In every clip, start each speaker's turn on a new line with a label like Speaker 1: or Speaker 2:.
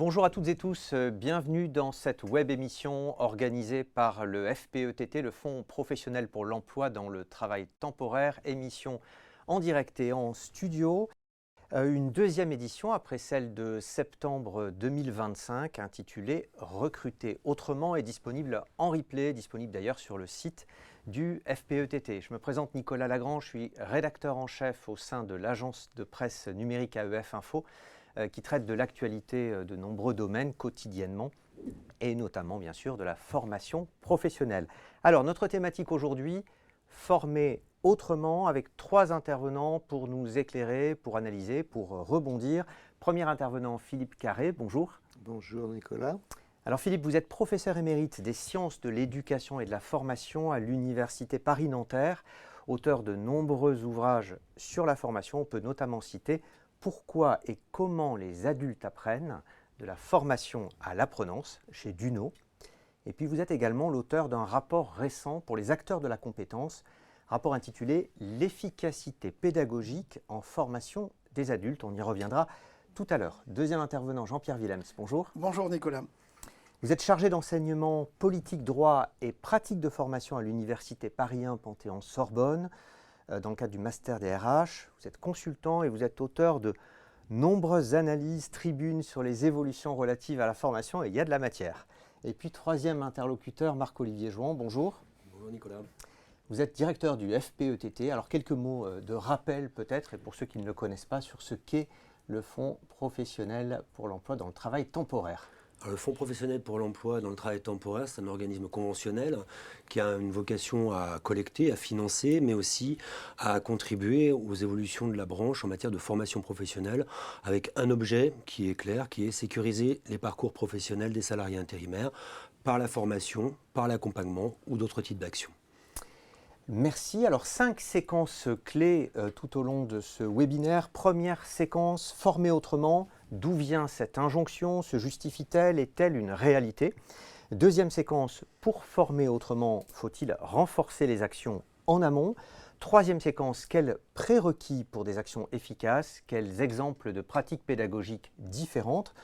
Speaker 1: Bonjour à toutes et tous, bienvenue dans cette web émission organisée par le FPETT, le Fonds professionnel pour l'emploi dans le travail temporaire, émission en direct et en studio. Une deuxième édition après celle de septembre 2025 intitulée Recruter autrement est disponible en replay, disponible d'ailleurs sur le site du FPETT. Je me présente Nicolas Lagrange, je suis rédacteur en chef au sein de l'agence de presse numérique AEF Info qui traite de l'actualité de nombreux domaines quotidiennement et notamment bien sûr de la formation professionnelle. Alors notre thématique aujourd'hui, former autrement avec trois intervenants pour nous éclairer, pour analyser, pour rebondir. Premier intervenant, Philippe Carré, bonjour.
Speaker 2: Bonjour Nicolas.
Speaker 1: Alors Philippe, vous êtes professeur émérite des sciences de l'éducation et de la formation à l'Université Paris-Nanterre, auteur de nombreux ouvrages sur la formation. On peut notamment citer Pourquoi et comment les adultes apprennent, de la formation à l'apprenance chez Duno. Et puis vous êtes également l'auteur d'un rapport récent pour les acteurs de la compétence, rapport intitulé L'efficacité pédagogique en formation des adultes. On y reviendra tout à l'heure. Deuxième intervenant, Jean-Pierre Willems, bonjour.
Speaker 3: Bonjour Nicolas.
Speaker 1: Vous êtes chargé d'enseignement politique, droit et pratique de formation à l'Université Paris 1 Panthéon-Sorbonne, dans le cadre du Master des RH. Vous êtes consultant et vous êtes auteur de nombreuses analyses, tribunes sur les évolutions relatives à la formation, et il y a de la matière. Et puis troisième interlocuteur, Marc-Olivier Jouan, bonjour.
Speaker 4: Bonjour Nicolas.
Speaker 1: Vous êtes directeur du FPETT. Alors quelques mots de rappel peut-être, et pour ceux qui ne le connaissent pas, sur ce qu'est le Fonds professionnel pour l'emploi dans le travail temporaire.
Speaker 4: Alors, le Fonds professionnel pour l'emploi dans le travail temporaire, c'est un organisme conventionnel qui a une vocation à collecter, à financer, mais aussi à contribuer aux évolutions de la branche en matière de formation professionnelle, avec un objet qui est clair, qui est sécuriser les parcours professionnels des salariés intérimaires par la formation, par l'accompagnement ou d'autres types d'actions.
Speaker 1: Merci. Alors 5 séquences clés tout au long de ce webinaire. Première séquence, former autrement. D'où vient cette injonction? Se justifie-t-elle? Est-elle une réalité? Deuxième séquence, pour former autrement, faut-il renforcer les actions en amont? Troisième séquence, quels prérequis pour des actions efficaces? Quels exemples de pratiques pédagogiques différentes?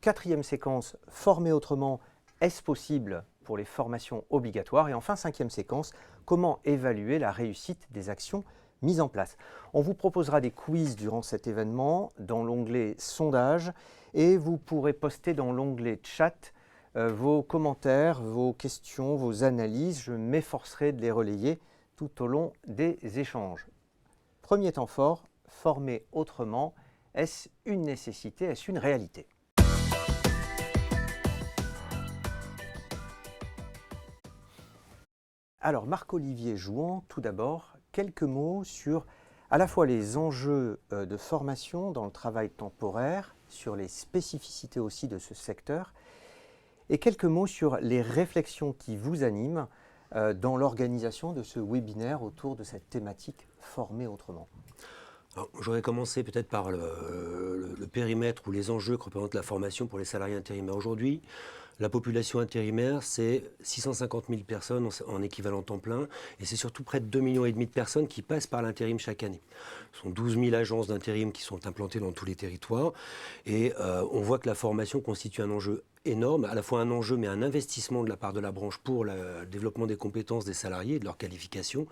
Speaker 1: Quatrième séquence, former autrement, est-ce possible pour les formations obligatoires? Et enfin, cinquième séquence, comment évaluer la réussite des actions mises en place? On vous proposera des quiz durant cet événement dans l'onglet sondage et vous pourrez poster dans l'onglet chat vos commentaires, vos questions, vos analyses. Je m'efforcerai de les relayer tout au long des échanges. Premier temps fort, former autrement, est-ce une nécessité, est-ce une réalité? Alors Marc-Olivier Jouan, tout d'abord, quelques mots sur à la fois les enjeux de formation dans le travail temporaire, sur les spécificités aussi de ce secteur, et quelques mots sur les réflexions qui vous animent dans l'organisation de ce webinaire autour de cette thématique Former autrement.
Speaker 4: J'aurais commencé peut-être par le périmètre ou les enjeux que représente la formation pour les salariés intérimaires. Aujourd'hui, la population intérimaire, c'est 650 000 personnes en équivalent temps plein, et c'est surtout près de 2,5 millions de personnes qui passent par l'intérim chaque année. Ce sont 12 000 agences d'intérim qui sont implantées dans tous les territoires, et on voit que la formation constitue un enjeu énorme, à la fois un enjeu mais un investissement de la part de la branche pour le développement des compétences des salariés et de leur qualification,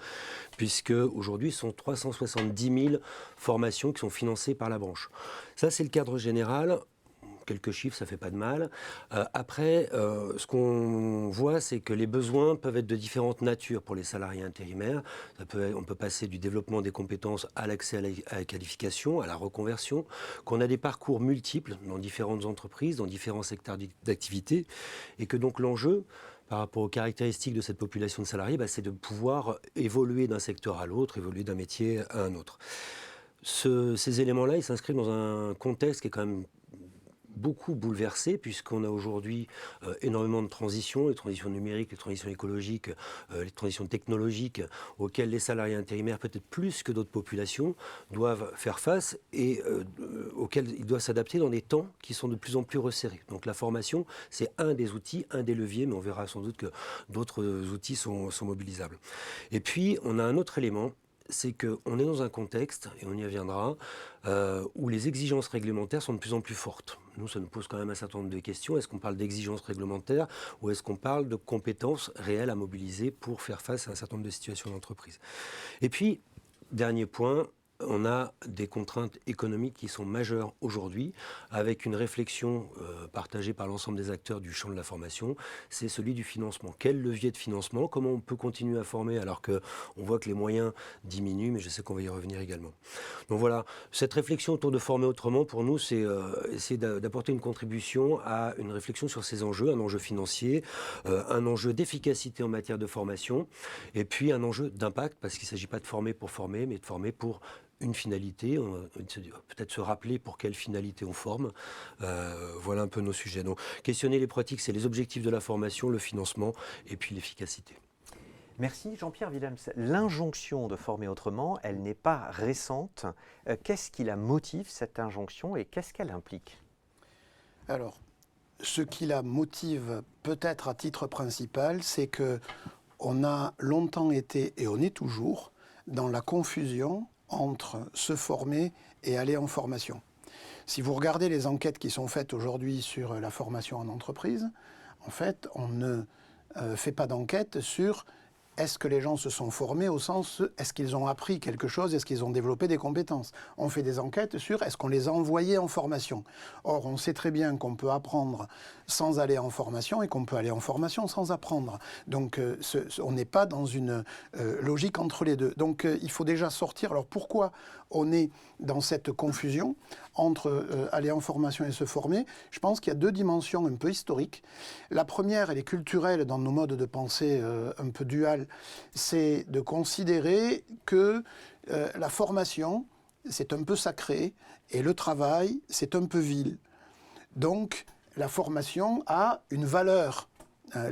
Speaker 4: puisque aujourd'hui ce sont 370 000 formations qui sont financées par la branche. Ça c'est le cadre général. Quelques chiffres, ça ne fait pas de mal. Après, ce qu'on voit, c'est que les besoins peuvent être de différentes natures pour les salariés intérimaires. On peut passer du développement des compétences à l'accès à la qualification, à la reconversion, qu'on a des parcours multiples dans différentes entreprises, dans différents secteurs d'activité, et que donc l'enjeu, par rapport aux caractéristiques de cette population de salariés, c'est de pouvoir évoluer d'un secteur à l'autre, évoluer d'un métier à un autre. Ces éléments-là, ils s'inscrivent dans un contexte qui est quand même beaucoup bouleversé, puisqu'on a aujourd'hui énormément de transitions, les transitions numériques, les transitions écologiques, les transitions technologiques, auxquelles les salariés intérimaires, peut-être plus que d'autres populations, doivent faire face et auxquelles ils doivent s'adapter dans des temps qui sont de plus en plus resserrés. Donc la formation, c'est un des outils, un des leviers, mais on verra sans doute que d'autres outils sont mobilisables. Et puis, on a un autre élément, c'est qu'on est dans un contexte, et on y reviendra, où les exigences réglementaires sont de plus en plus fortes. Nous, ça nous pose quand même un certain nombre de questions. Est-ce qu'on parle d'exigences réglementaires ou est-ce qu'on parle de compétences réelles à mobiliser pour faire face à un certain nombre de situations d'entreprise? Et puis, dernier point, on a des contraintes économiques qui sont majeures aujourd'hui, avec une réflexion partagée par l'ensemble des acteurs du champ de la formation, c'est celui du financement. Quel levier de financement? Comment on peut continuer à former alors qu'on voit que les moyens diminuent, mais je sais qu'on va y revenir également. Donc voilà, cette réflexion autour de former autrement, pour nous, c'est essayer d'apporter une contribution à une réflexion sur ces enjeux, un enjeu financier, un enjeu d'efficacité en matière de formation, et puis un enjeu d'impact, parce qu'il ne s'agit pas de former pour former, mais de former pour une finalité, peut-être se rappeler pour quelle finalité on forme. Voilà un peu nos sujets. Donc, questionner les pratiques, c'est les objectifs de la formation, le financement et puis l'efficacité.
Speaker 1: Merci Jean-Pierre Willems. L'injonction de former autrement, elle n'est pas récente. Qu'est-ce qui la motive, cette injonction, et qu'est-ce qu'elle implique?
Speaker 2: Alors, ce qui la motive peut-être à titre principal, c'est que on a longtemps été, et on est toujours, dans la confusion entre se former et aller en formation. Si vous regardez les enquêtes qui sont faites aujourd'hui sur la formation en entreprise, en fait, on ne fait pas d'enquête sur est-ce que les gens se sont formés au sens est-ce qu'ils ont appris quelque chose, est-ce qu'ils ont développé des compétences. On fait des enquêtes sur est-ce qu'on les a envoyés en formation. Or, on sait très bien qu'on peut apprendre sans aller en formation et qu'on peut aller en formation sans apprendre. Donc, on n'est pas dans une logique entre les deux. Donc, il faut déjà sortir. Alors, pourquoi on est dans cette confusion entre aller en formation et se former? Je pense qu'il y a deux dimensions un peu historiques. La première, elle est culturelle dans nos modes de pensée un peu dual, c'est de considérer que la formation, c'est un peu sacré et le travail, c'est un peu vil. Donc, la formation a une valeur.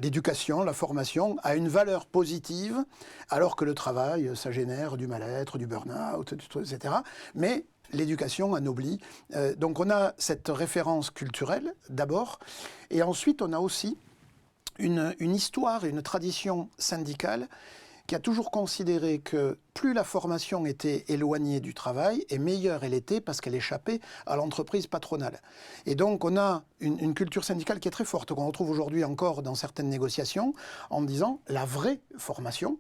Speaker 2: L'éducation, la formation a une valeur positive, alors que le travail, ça génère du mal-être, du burn-out, etc. Mais l'éducation anoblit. Donc on a cette référence culturelle d'abord, et ensuite on a aussi une histoire et une tradition syndicale qui a toujours considéré que plus la formation était éloignée du travail, et meilleure elle était parce qu'elle échappait à l'entreprise patronale. Et donc on a une culture syndicale qui est très forte, qu'on retrouve aujourd'hui encore dans certaines négociations, en disant la vraie formation,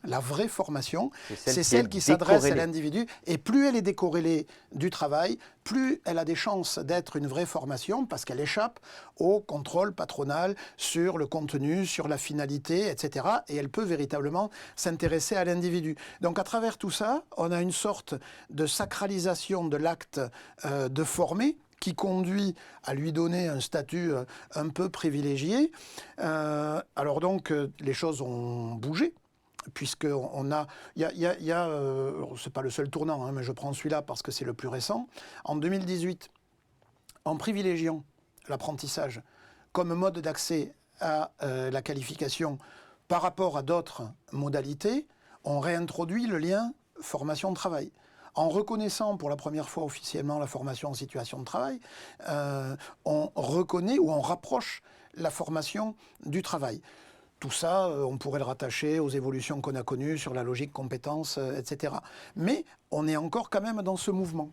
Speaker 2: la vraie formation, c'est celle qui s'adresse à l'individu. Et plus elle est décorrélée du travail, plus elle a des chances d'être une vraie formation parce qu'elle échappe au contrôle patronal sur le contenu, sur la finalité, etc. Et elle peut véritablement s'intéresser à l'individu. Donc à travers tout ça, on a une sorte de sacralisation de l'acte de former, qui conduit à lui donner un statut un peu privilégié. Alors donc, les choses ont bougé. Puisqu'on a, c'est pas le seul tournant, mais je prends celui-là parce que c'est le plus récent. En 2018, en privilégiant l'apprentissage comme mode d'accès à la qualification par rapport à d'autres modalités, on réintroduit le lien formation-travail. En reconnaissant pour la première fois officiellement la formation en situation de travail, on reconnaît ou on rapproche la formation du travail. Tout ça, on pourrait le rattacher aux évolutions qu'on a connues sur la logique compétence, etc. Mais on est encore quand même dans ce mouvement.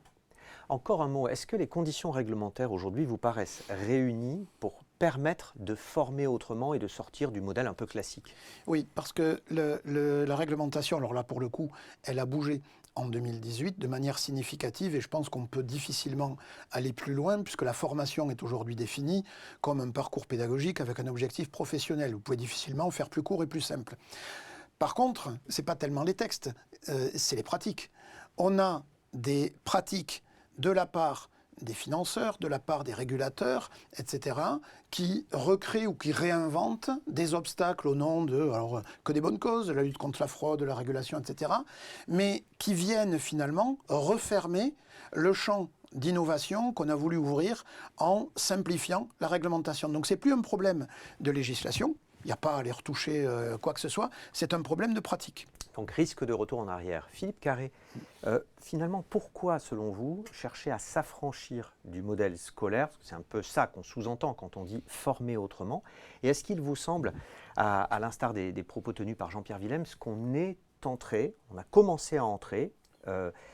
Speaker 1: Encore un mot, est-ce que les conditions réglementaires aujourd'hui vous paraissent réunies pour permettre de former autrement et de sortir du modèle un peu classique?
Speaker 2: Oui, parce que la réglementation, alors là pour le coup, elle a bougé en 2018 de manière significative et je pense qu'on peut difficilement aller plus loin puisque la formation est aujourd'hui définie comme un parcours pédagogique avec un objectif professionnel. Vous pouvez difficilement faire plus court et plus simple. Par contre, ce n'est pas tellement les textes, c'est les pratiques. On a des pratiques de la part des financeurs, de la part des régulateurs, etc., qui recréent ou qui réinventent des obstacles au nom de, alors que des bonnes causes, de la lutte contre la fraude, de la régulation, etc., mais qui viennent finalement refermer le champ d'innovation qu'on a voulu ouvrir en simplifiant la réglementation. Donc c'est plus un problème de législation, il n'y a pas à aller retoucher quoi que ce soit, c'est un problème de pratique.
Speaker 1: Donc risque de retour en arrière. Philippe Carré, finalement, pourquoi, selon vous, chercher à s'affranchir du modèle scolaire? Parce que c'est un peu ça qu'on sous-entend quand on dit former autrement. Et est-ce qu'il vous semble, à l'instar des propos tenus par Jean-Pierre Willems, qu'on est entré, on a commencé à entrer,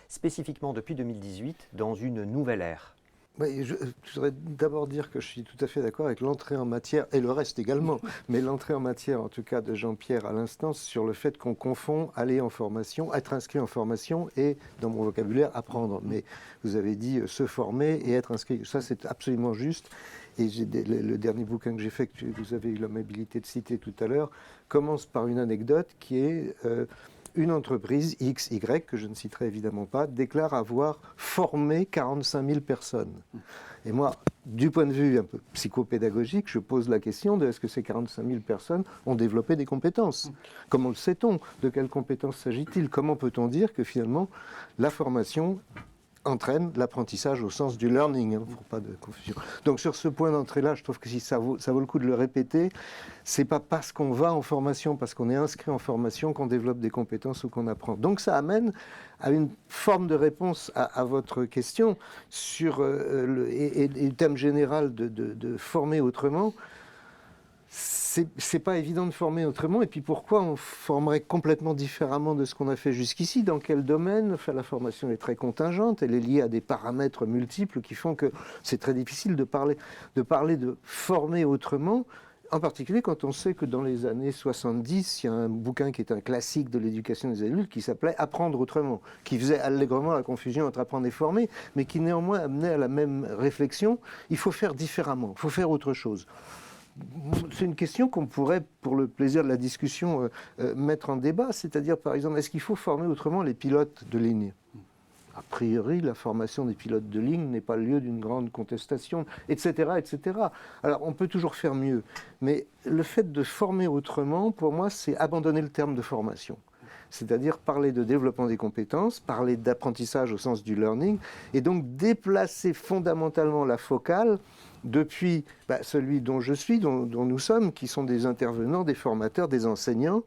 Speaker 1: spécifiquement depuis 2018, dans une nouvelle ère.
Speaker 3: Oui, je voudrais d'abord dire que je suis tout à fait d'accord avec l'entrée en matière, et le reste également, mais l'entrée en matière, en tout cas de Jean-Pierre à l'instant, sur le fait qu'on confond aller en formation, être inscrit en formation et, dans mon vocabulaire, apprendre. Mais vous avez dit se former et être inscrit. Ça, c'est absolument juste. Et le dernier bouquin que j'ai fait, que vous avez eu l'amabilité de citer tout à l'heure, commence par une anecdote qui est... une entreprise XY, que je ne citerai évidemment pas, déclare avoir formé 45 000 personnes. Et moi, du point de vue un peu psychopédagogique, je pose la question de est-ce que ces 45 000 personnes ont développé des compétences? Comment le sait-on? De quelles compétences s'agit-il? Comment peut-on dire que finalement la formation entraîne l'apprentissage au sens du learning, pour pas de confusion. Donc sur ce point d'entrée-là, je trouve que si ça vaut le coup de le répéter, c'est pas parce qu'on va en formation, parce qu'on est inscrit en formation qu'on développe des compétences ou qu'on apprend. Donc ça amène à une forme de réponse à votre question sur le thème général de former autrement. C'est pas évident de former autrement. Et puis pourquoi on formerait complètement différemment de ce qu'on a fait jusqu'ici? Dans quel domaine? Enfin, la formation est très contingente, elle est liée à des paramètres multiples qui font que c'est très difficile de parler de former autrement. En particulier quand on sait que dans les années 70, il y a un bouquin qui est un classique de l'éducation des adultes qui s'appelait « Apprendre autrement », qui faisait allègrement la confusion entre apprendre et former, mais qui néanmoins amenait à la même réflexion. Il faut faire différemment, il faut faire autre chose. C'est une question qu'on pourrait, pour le plaisir de la discussion, mettre en débat. C'est-à-dire, par exemple, est-ce qu'il faut former autrement les pilotes de ligne? A priori, la formation des pilotes de ligne n'est pas le lieu d'une grande contestation, etc., etc. Alors, on peut toujours faire mieux. Mais le fait de former autrement, pour moi, c'est abandonner le terme de formation. C'est-à-dire parler de développement des compétences, parler d'apprentissage au sens du learning, et donc déplacer fondamentalement la focale depuis celui dont je suis, dont nous sommes, qui sont des intervenants, des formateurs, des enseignants,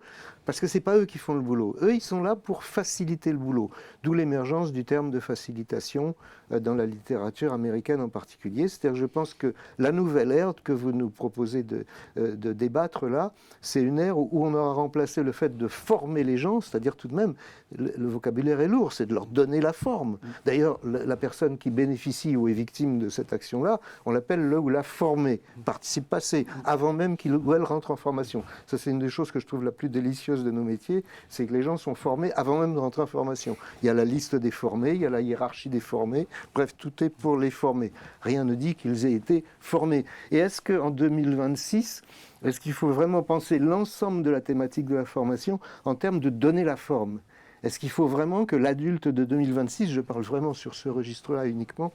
Speaker 3: parce que ce n'est pas eux qui font le boulot. Eux, ils sont là pour faciliter le boulot, d'où l'émergence du terme de facilitation dans la littérature américaine en particulier. C'est-à-dire que je pense que la nouvelle ère que vous nous proposez de débattre là, c'est une ère où on aura remplacé le fait de former les gens, c'est-à-dire tout de même, le vocabulaire est lourd, c'est de leur donner la forme. D'ailleurs, la personne qui bénéficie ou est victime de cette action-là, on l'appelle le ou la formée, participe passé, avant même qu'il ou elle rentre en formation. Ça, c'est une des choses que je trouve la plus délicieuse de nos métiers, c'est que les gens sont formés avant même de rentrer en formation. Il y a la liste des formés, il y a la hiérarchie des formés, bref, tout est pour les former. Rien ne dit qu'ils aient été formés. Et est-ce qu'en 2026, est-ce qu'il faut vraiment penser l'ensemble de la thématique de la formation en termes de donner la forme? Est-ce qu'il faut vraiment que l'adulte de 2026, je parle vraiment sur ce registre-là uniquement,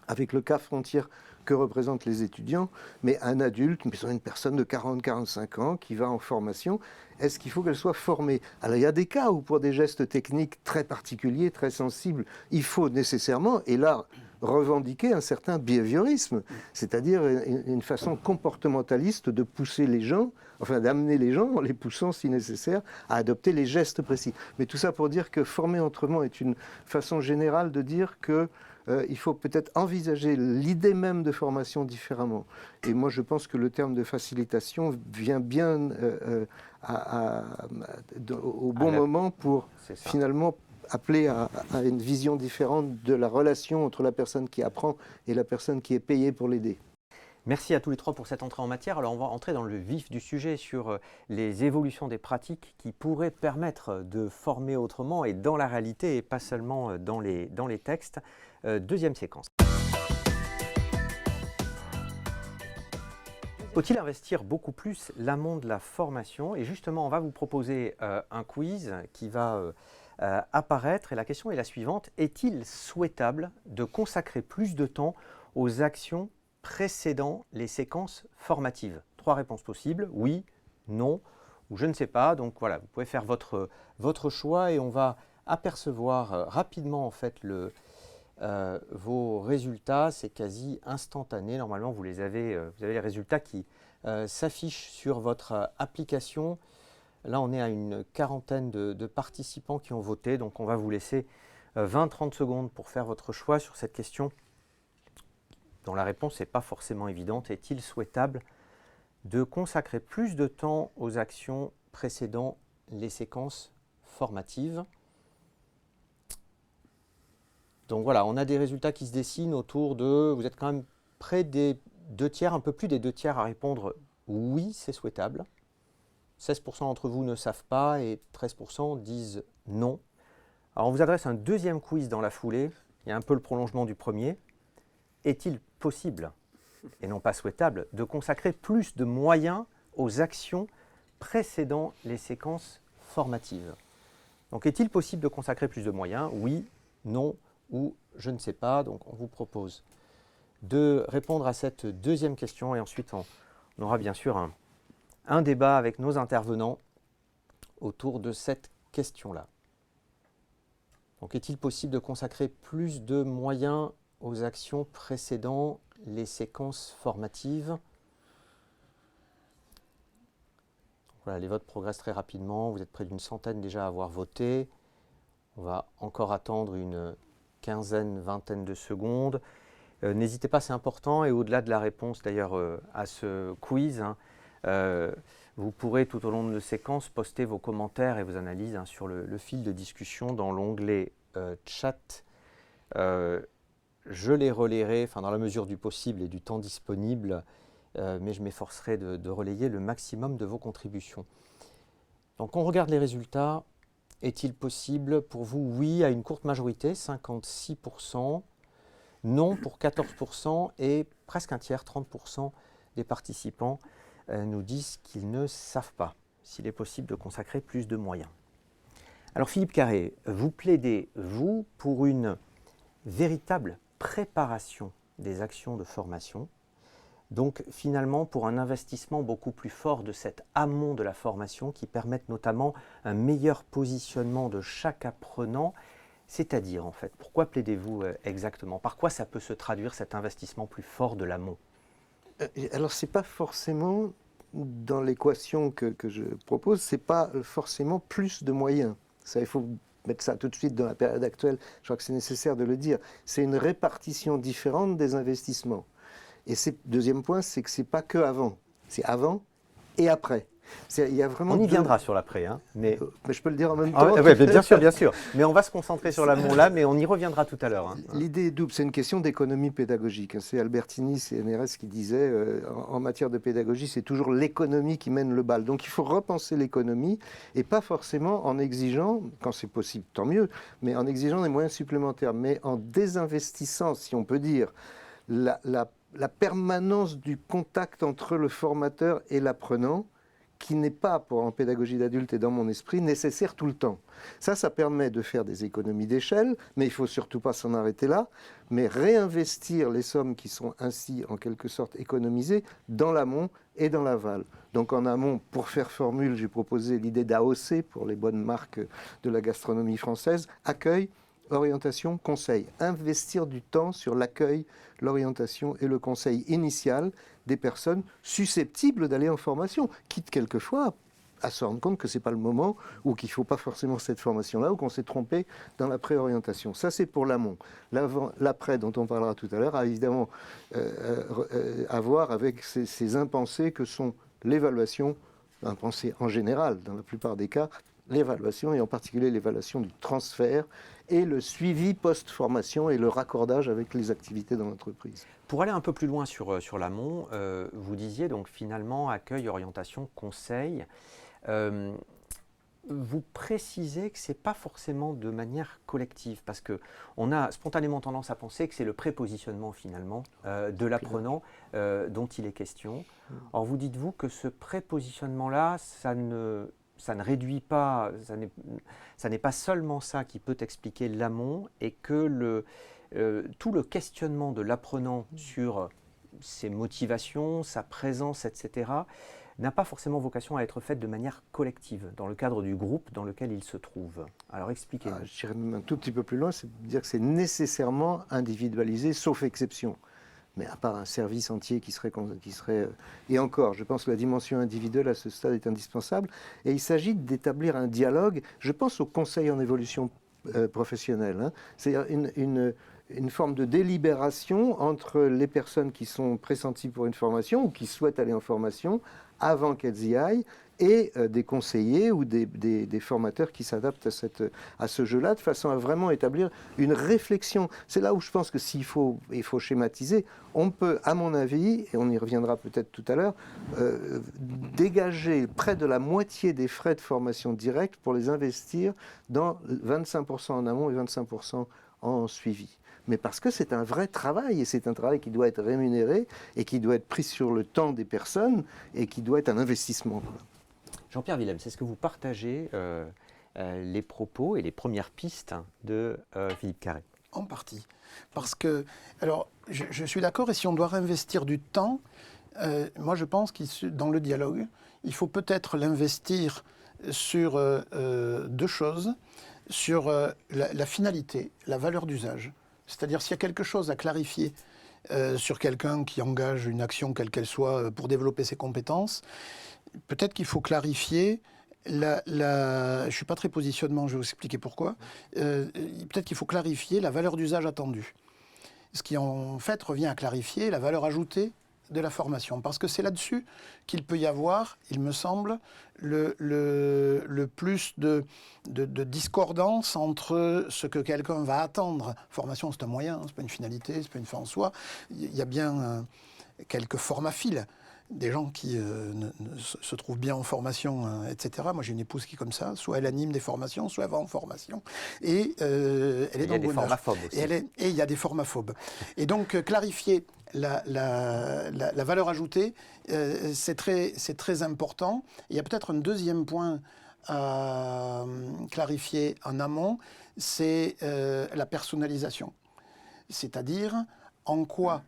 Speaker 3: avec le cas frontière que représentent les étudiants, mais un adulte, une personne de 40-45 ans qui va en formation, est-ce qu'il faut qu'elle soit formée? Alors il y a des cas où pour des gestes techniques très particuliers, très sensibles, il faut nécessairement, et là, revendiquer un certain behaviorisme, c'est-à-dire une façon comportementaliste de pousser les gens, enfin d'amener les gens, en les poussant si nécessaire, à adopter les gestes précis. Mais tout ça pour dire que former autrement est une façon générale de dire que il faut peut-être envisager l'idée même de formation différemment. Et moi, je pense que le terme de facilitation vient bien au bon moment pour finalement appeler à une vision différente de la relation entre la personne qui apprend et la personne qui est payée pour l'aider.
Speaker 1: Merci à tous les trois pour cette entrée en matière. Alors on va entrer dans le vif du sujet sur les évolutions des pratiques qui pourraient permettre de former autrement et dans la réalité et pas seulement dans les textes. Deuxième séquence. Faut-il investir beaucoup plus l'amont de la formation? Et justement, on va vous proposer un quiz qui va apparaître. Et la question est la suivante. Est-il souhaitable de consacrer plus de temps aux actions précédant les séquences formatives? 3 réponses possibles, oui, non ou je ne sais pas. Donc voilà, vous pouvez faire votre choix et on va apercevoir rapidement en fait vos résultats. C'est quasi instantané. Normalement, vous avez les résultats qui s'affichent sur votre application. Là, on est à une quarantaine de participants qui ont voté. Donc, on va vous laisser 20-30 secondes pour faire votre choix sur cette question dont la réponse n'est pas forcément évidente. Est-il souhaitable de consacrer plus de temps aux actions précédant les séquences formative. Donc voilà, on a des résultats qui se dessinent autour de, vous êtes quand même près des 2 tiers, un peu plus des 2 tiers à répondre oui, c'est souhaitable. 16% d'entre vous ne savent pas et 13% disent non. Alors on vous adresse un deuxième quiz dans la foulée, il y a un peu le prolongement du premier. Est-il possible, et non pas souhaitable, de consacrer plus de moyens aux actions précédant les séquences formatives? Donc est-il possible de consacrer plus de moyens? Oui, non ou je ne sais pas. Donc on vous propose de répondre à cette deuxième question et ensuite on aura bien sûr un débat avec nos intervenants autour de cette question-là. Donc est-il possible de consacrer plus de moyens aux actions précédant les séquences formatives? Voilà, les votes progressent très rapidement. Vous êtes près d'une centaine déjà à avoir voté. On va encore attendre une quinzaine, vingtaine de secondes. N'hésitez pas, c'est important. Et au-delà de la réponse d'ailleurs à ce quiz, vous pourrez tout au long de la séquence poster vos commentaires et vos analyses sur le fil de discussion dans l'onglet chat. Je les relayerai dans la mesure du possible et du temps disponible, mais je m'efforcerai de relayer le maximum de vos contributions. Donc on regarde les résultats. Est-il possible pour vous? Oui, à une courte majorité, 56%. Non pour 14% et presque un tiers, 30% des participants nous disent qu'ils ne savent pas s'il est possible de consacrer plus de moyens. Alors Philippe Carré, vous plaidez, vous, pour une véritable préparation des actions de formation, donc finalement pour un investissement beaucoup plus fort de cet amont de la formation qui permette notamment un meilleur positionnement de chaque apprenant. C'est-à-dire, en fait, pourquoi plaidez-vous exactement? Par quoi ça peut se traduire, cet investissement plus fort de l'amont?
Speaker 3: Alors, ce n'est pas forcément, dans l'équation que je propose, ce n'est pas forcément plus de moyens. Ça, il faut mettre ça tout de suite dans la période actuelle. Je crois que c'est nécessaire de le dire. C'est une répartition différente des investissements. Et deuxième point, c'est que ce n'est pas que avant. C'est avant et après. Il y a vraiment
Speaker 1: on y viendra sur l'après, mais
Speaker 3: je peux le dire en même temps.
Speaker 1: Ouais, bien sûr. Mais on va se concentrer sur l'amont là, mais on y reviendra tout à l'heure.
Speaker 3: L'idée est double, c'est une question d'économie pédagogique. C'est Albertini, c'est NRS qui disait, en matière de pédagogie, c'est toujours l'économie qui mène le bal. Donc il faut repenser l'économie, et pas forcément en exigeant, quand c'est possible, tant mieux, mais en exigeant des moyens supplémentaires, mais en désinvestissant, si on peut dire, la permanence du contact entre le formateur et l'apprenant, qui n'est pas, en pédagogie d'adulte et dans mon esprit, nécessaire tout le temps. Ça permet de faire des économies d'échelle, mais il ne faut surtout pas s'en arrêter là, mais réinvestir les sommes qui sont ainsi, en quelque sorte, économisées dans l'amont et dans l'aval. Donc en amont, pour faire formule, j'ai proposé l'idée d'AOC, pour les bonnes marques de la gastronomie française, accueil, orientation, conseil. Investir du temps sur l'accueil, l'orientation et le conseil initial des personnes susceptibles d'aller en formation, quitte quelquefois à se rendre compte que ce n'est pas le moment ou qu'il ne faut pas forcément cette formation-là ou qu'on s'est trompé dans la préorientation. Ça, c'est pour l'amont. L'après, dont on parlera tout à l'heure, a évidemment à voir avec ces impensés que sont l'évaluation, impensée en général, dans la plupart des cas, l'évaluation et en particulier l'évaluation du transfert et le suivi post-formation et le raccordage avec les activités dans l'entreprise.
Speaker 1: Pour aller un peu plus loin sur l'amont, vous disiez donc finalement accueil, orientation, conseil. Vous précisez que ce n'est pas forcément de manière collective, parce qu'on a spontanément tendance à penser que c'est le prépositionnement finalement de l'apprenant dont il est question. Or vous dites-vous que ce prépositionnement-là, ça ne réduit pas, ça n'est pas seulement ça qui peut expliquer l'amont, et que tout le questionnement de l'apprenant sur ses motivations, sa présence, etc., n'a pas forcément vocation à être faite de manière collective, dans le cadre du groupe dans lequel il se trouve. Alors expliquez-nous.
Speaker 3: J'irai même un tout petit peu plus loin, c'est de dire que c'est nécessairement individualisé, sauf exception. Mais à part un service entier qui serait... Et encore, je pense que la dimension individuelle à ce stade est indispensable. Et il s'agit d'établir un dialogue. Je pense au conseil en évolution professionnelle. C'est-à-dire une forme de délibération entre les personnes qui sont pressenties pour une formation ou qui souhaitent aller en formation, avant qu'elles y aillent, et des conseillers ou des formateurs qui s'adaptent à ce jeu-là, de façon à vraiment établir une réflexion. C'est là où je pense que il faut schématiser, on peut, à mon avis, et on y reviendra peut-être tout à l'heure, dégager près de la moitié des frais de formation directe pour les investir dans 25% en amont et 25% en suivi. Mais parce que c'est un vrai travail, et c'est un travail qui doit être rémunéré, et qui doit être pris sur le temps des personnes, et qui doit être un investissement.
Speaker 1: Jean-Pierre Willem, est-ce que vous partagez les propos et les premières pistes de Philippe Carré?
Speaker 2: En partie. Parce que, alors, je suis d'accord, et si on doit réinvestir du temps, moi je pense que dans le dialogue, il faut peut-être l'investir sur deux choses, sur la finalité, la valeur d'usage. C'est-à-dire s'il y a quelque chose à clarifier sur quelqu'un qui engage une action, quelle qu'elle soit, pour développer ses compétences, peut-être qu'il faut clarifier je ne suis pas très positionnement, je vais vous expliquer pourquoi. Peut-être qu'il faut clarifier la valeur d'usage attendue. Ce qui en fait revient à clarifier la valeur ajoutée de la formation. Parce que c'est là-dessus qu'il peut y avoir, il me semble, le plus de discordance entre ce que quelqu'un va attendre. Formation, c'est un moyen, ce n'est pas une finalité, ce n'est pas une fin en soi. Il y a bien quelques formaphiles. Des gens qui se trouvent bien en formation, etc. Moi, j'ai une épouse qui est comme ça. Soit elle anime des formations, soit elle va en formation. Et elle est dans le bonheur. Il y a des formaphobes aussi. Et il y a des formaphobes. Et donc, clarifier la valeur ajoutée, c'est très important. Il y a peut-être un deuxième point à clarifier en amont, c'est la personnalisation. C'est-à-dire, en quoi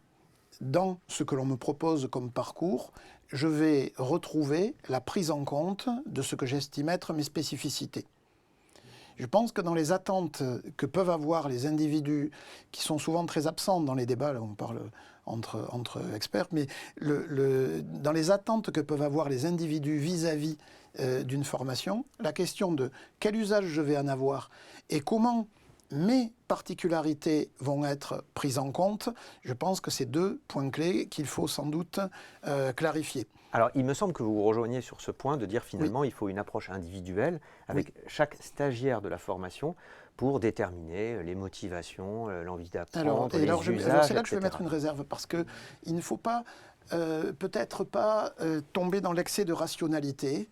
Speaker 2: dans ce que l'on me propose comme parcours, je vais retrouver la prise en compte de ce que j'estime être mes spécificités. Je pense que dans les attentes que peuvent avoir les individus, qui sont souvent très absents dans les débats, là on parle entre experts, mais dans les attentes que peuvent avoir les individus vis-à-vis d'une formation, la question de quel usage je vais en avoir et comment mes particularités vont être prises en compte, je pense que c'est deux points clés qu'il faut sans doute clarifier.
Speaker 1: Alors, il me semble que vous rejoignez sur ce point de dire finalement il faut une approche individuelle avec chaque stagiaire de la formation pour déterminer les motivations, l'envie d'apprendre, les usages,
Speaker 2: c'est là que je vais mettre une réserve parce qu'il ne faut pas, peut-être pas tomber dans l'excès de rationalité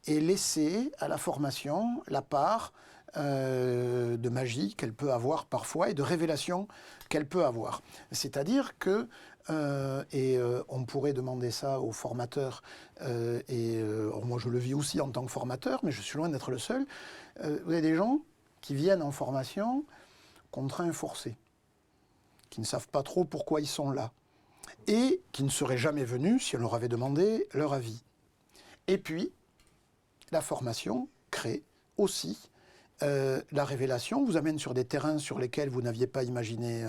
Speaker 2: et laisser à la formation la part de magie qu'elle peut avoir parfois et de révélation qu'elle peut avoir. C'est-à-dire que, on pourrait demander ça aux formateurs, moi je le vis aussi en tant que formateur, mais je suis loin d'être le seul, vous avez des gens qui viennent en formation contraints et forcés, qui ne savent pas trop pourquoi ils sont là, et qui ne seraient jamais venus si on leur avait demandé leur avis. Et puis, la formation crée aussi la révélation, vous amène sur des terrains sur lesquels vous n'aviez pas imaginé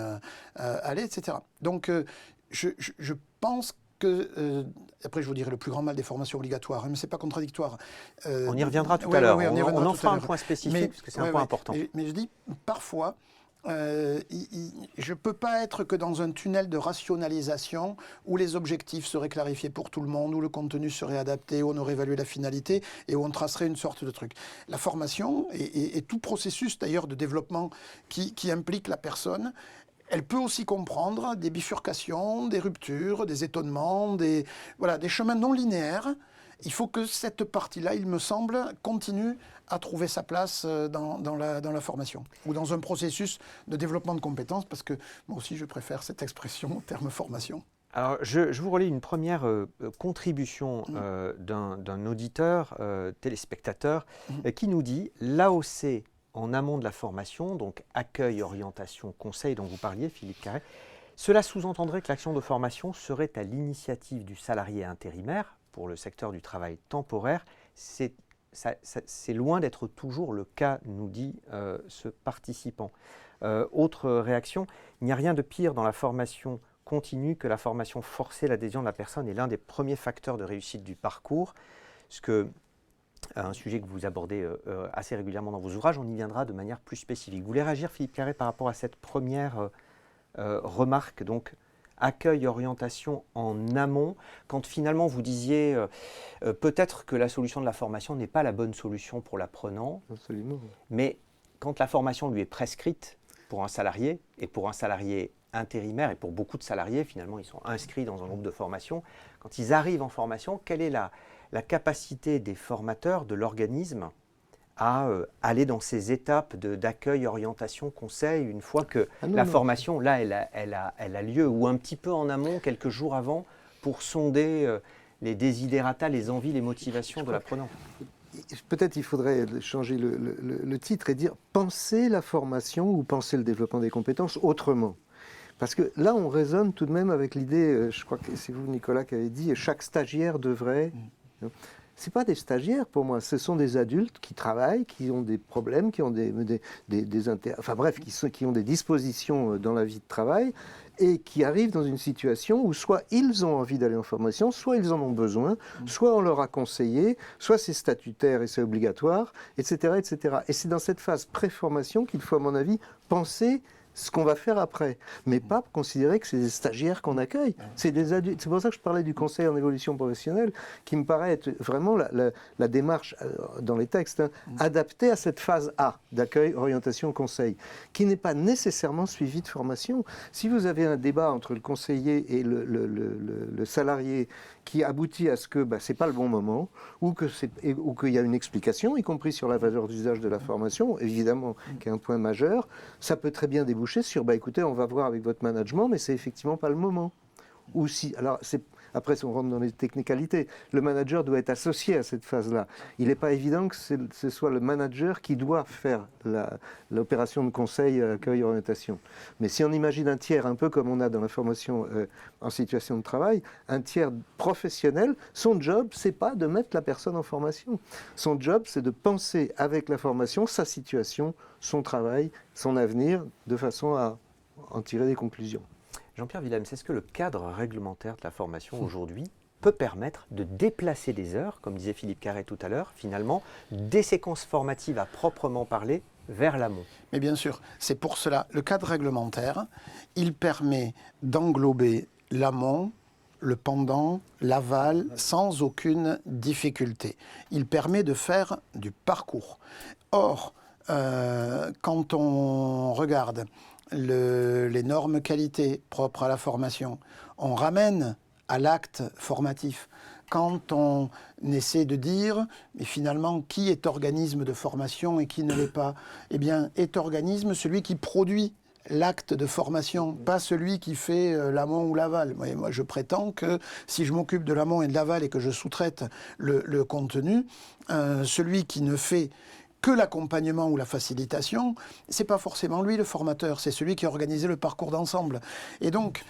Speaker 2: aller, etc. Donc, je pense que, après je vous dirai le plus grand mal des formations obligatoires, hein, mais ce n'est pas contradictoire.
Speaker 1: On y reviendra tout à l'heure, on en fera un point spécifique, parce que c'est un point important.
Speaker 2: Mais je dis, parfois, je ne peux pas être que dans un tunnel de rationalisation où les objectifs seraient clarifiés pour tout le monde, où le contenu serait adapté, où on aurait évalué la finalité et où on tracerait une sorte de truc. La formation et tout processus d'ailleurs de développement qui implique la personne, elle peut aussi comprendre des bifurcations, des ruptures, des étonnements, des chemins non linéaires. Il faut que cette partie-là, il me semble, continue à trouver sa place dans la formation ou dans un processus de développement de compétences, parce que moi aussi je préfère cette expression au terme formation.
Speaker 1: Alors, je vous relis une première contribution d'un auditeur, téléspectateur, qui nous dit « L'AOC en amont de la formation, donc accueil, orientation, conseil dont vous parliez, Philippe Carré, cela sous-entendrait que l'action de formation serait à l'initiative du salarié intérimaire pour le secteur du travail temporaire. C'est loin d'être toujours le cas, nous dit ce participant. Autre réaction, il n'y a rien de pire dans la formation continue que la formation forcée. L'adhésion de la personne est l'un des premiers facteurs de réussite du parcours. Un sujet que vous abordez assez régulièrement dans vos ouvrages, on y viendra de manière plus spécifique. Vous voulez réagir, Philippe Carré, par rapport à cette première remarque, donc accueil, orientation en amont, quand finalement vous disiez peut-être que la solution de la formation n'est pas la bonne solution pour l'apprenant,
Speaker 3: Absolument.
Speaker 1: mais quand la formation lui est prescrite pour un salarié, et pour un salarié intérimaire, et pour beaucoup de salariés, finalement, ils sont inscrits dans un groupe de formation, quand ils arrivent en formation, quelle est la capacité des formateurs, de l'organisme, à aller dans ces étapes d'accueil, orientation, conseil, une fois que formation, là, elle a lieu, ou un petit peu en amont, quelques jours avant, pour sonder les desiderata, les envies, les motivations de l'apprenant.
Speaker 3: Peut-être il faudrait changer le titre et dire « penser la formation » ou « penser le développement des compétences autrement ». Parce que là, on raisonne tout de même avec l'idée, je crois que c'est vous, Nicolas, qui avez dit « chaque stagiaire devrait… » Ce pas des stagiaires pour moi, ce sont des adultes qui travaillent, qui ont des problèmes, qui ont enfin bref, qui ont des dispositions dans la vie de travail et qui arrivent dans une situation où soit ils ont envie d'aller en formation, soit ils en ont besoin, soit on leur a conseillé, soit c'est statutaire et c'est obligatoire, etc., etc. Et c'est dans cette phase pré-formation qu'il faut, à mon avis, penser ce qu'on va faire après, mais pas considérer que c'est des stagiaires qu'on accueille, c'est des adultes. C'est pour ça que je parlais du conseil en évolution professionnelle, qui me paraît être vraiment la démarche dans les textes, adaptée à cette phase A, d'accueil, orientation, conseil, qui n'est pas nécessairement suivie de formation. Si vous avez un débat entre le conseiller et le salarié qui aboutit à ce que c'est pas le bon moment, ou qu'il y a une explication, y compris sur la valeur d'usage de la formation, évidemment, qui est un point majeur, ça peut très bien déboucher sur écoutez, on va voir avec votre management, mais c'est effectivement pas le moment. Ou si, alors après, on rentre dans les technicalités, le manager doit être associé à cette phase-là. Il n'est pas évident que ce soit le manager qui doit faire l'opération de conseil, accueil, orientation. Mais si on imagine un tiers, un peu comme on a dans la formation en situation de travail, un tiers professionnel, son job, c'est pas de mettre la personne en formation. Son job, c'est de penser avec la formation sa situation, son travail, son avenir, de façon à en tirer des conclusions.
Speaker 1: Jean-Pierre Willems, est-ce que le cadre réglementaire de la formation aujourd'hui peut permettre de déplacer des heures, comme disait Philippe Carré tout à l'heure, finalement, des séquences formatives à proprement parler vers l'amont?
Speaker 2: Mais bien sûr, c'est pour cela, le cadre réglementaire, il permet d'englober l'amont, le pendant, l'aval, sans aucune difficulté. Il permet de faire du parcours. Or, quand on regarde les normes qualité propres à la formation, on ramène à l'acte formatif. Quand on essaie de dire, mais finalement, qui est organisme de formation et qui ne l'est pas? Eh bien, est organisme celui qui produit l'acte de formation, pas celui qui fait l'amont ou l'aval. Moi, je prétends que si je m'occupe de l'amont et de l'aval et que je sous-traite le contenu, celui qui ne fait que l'accompagnement ou la facilitation, c'est pas forcément lui le formateur, c'est celui qui a organisé le parcours d'ensemble. Et donc,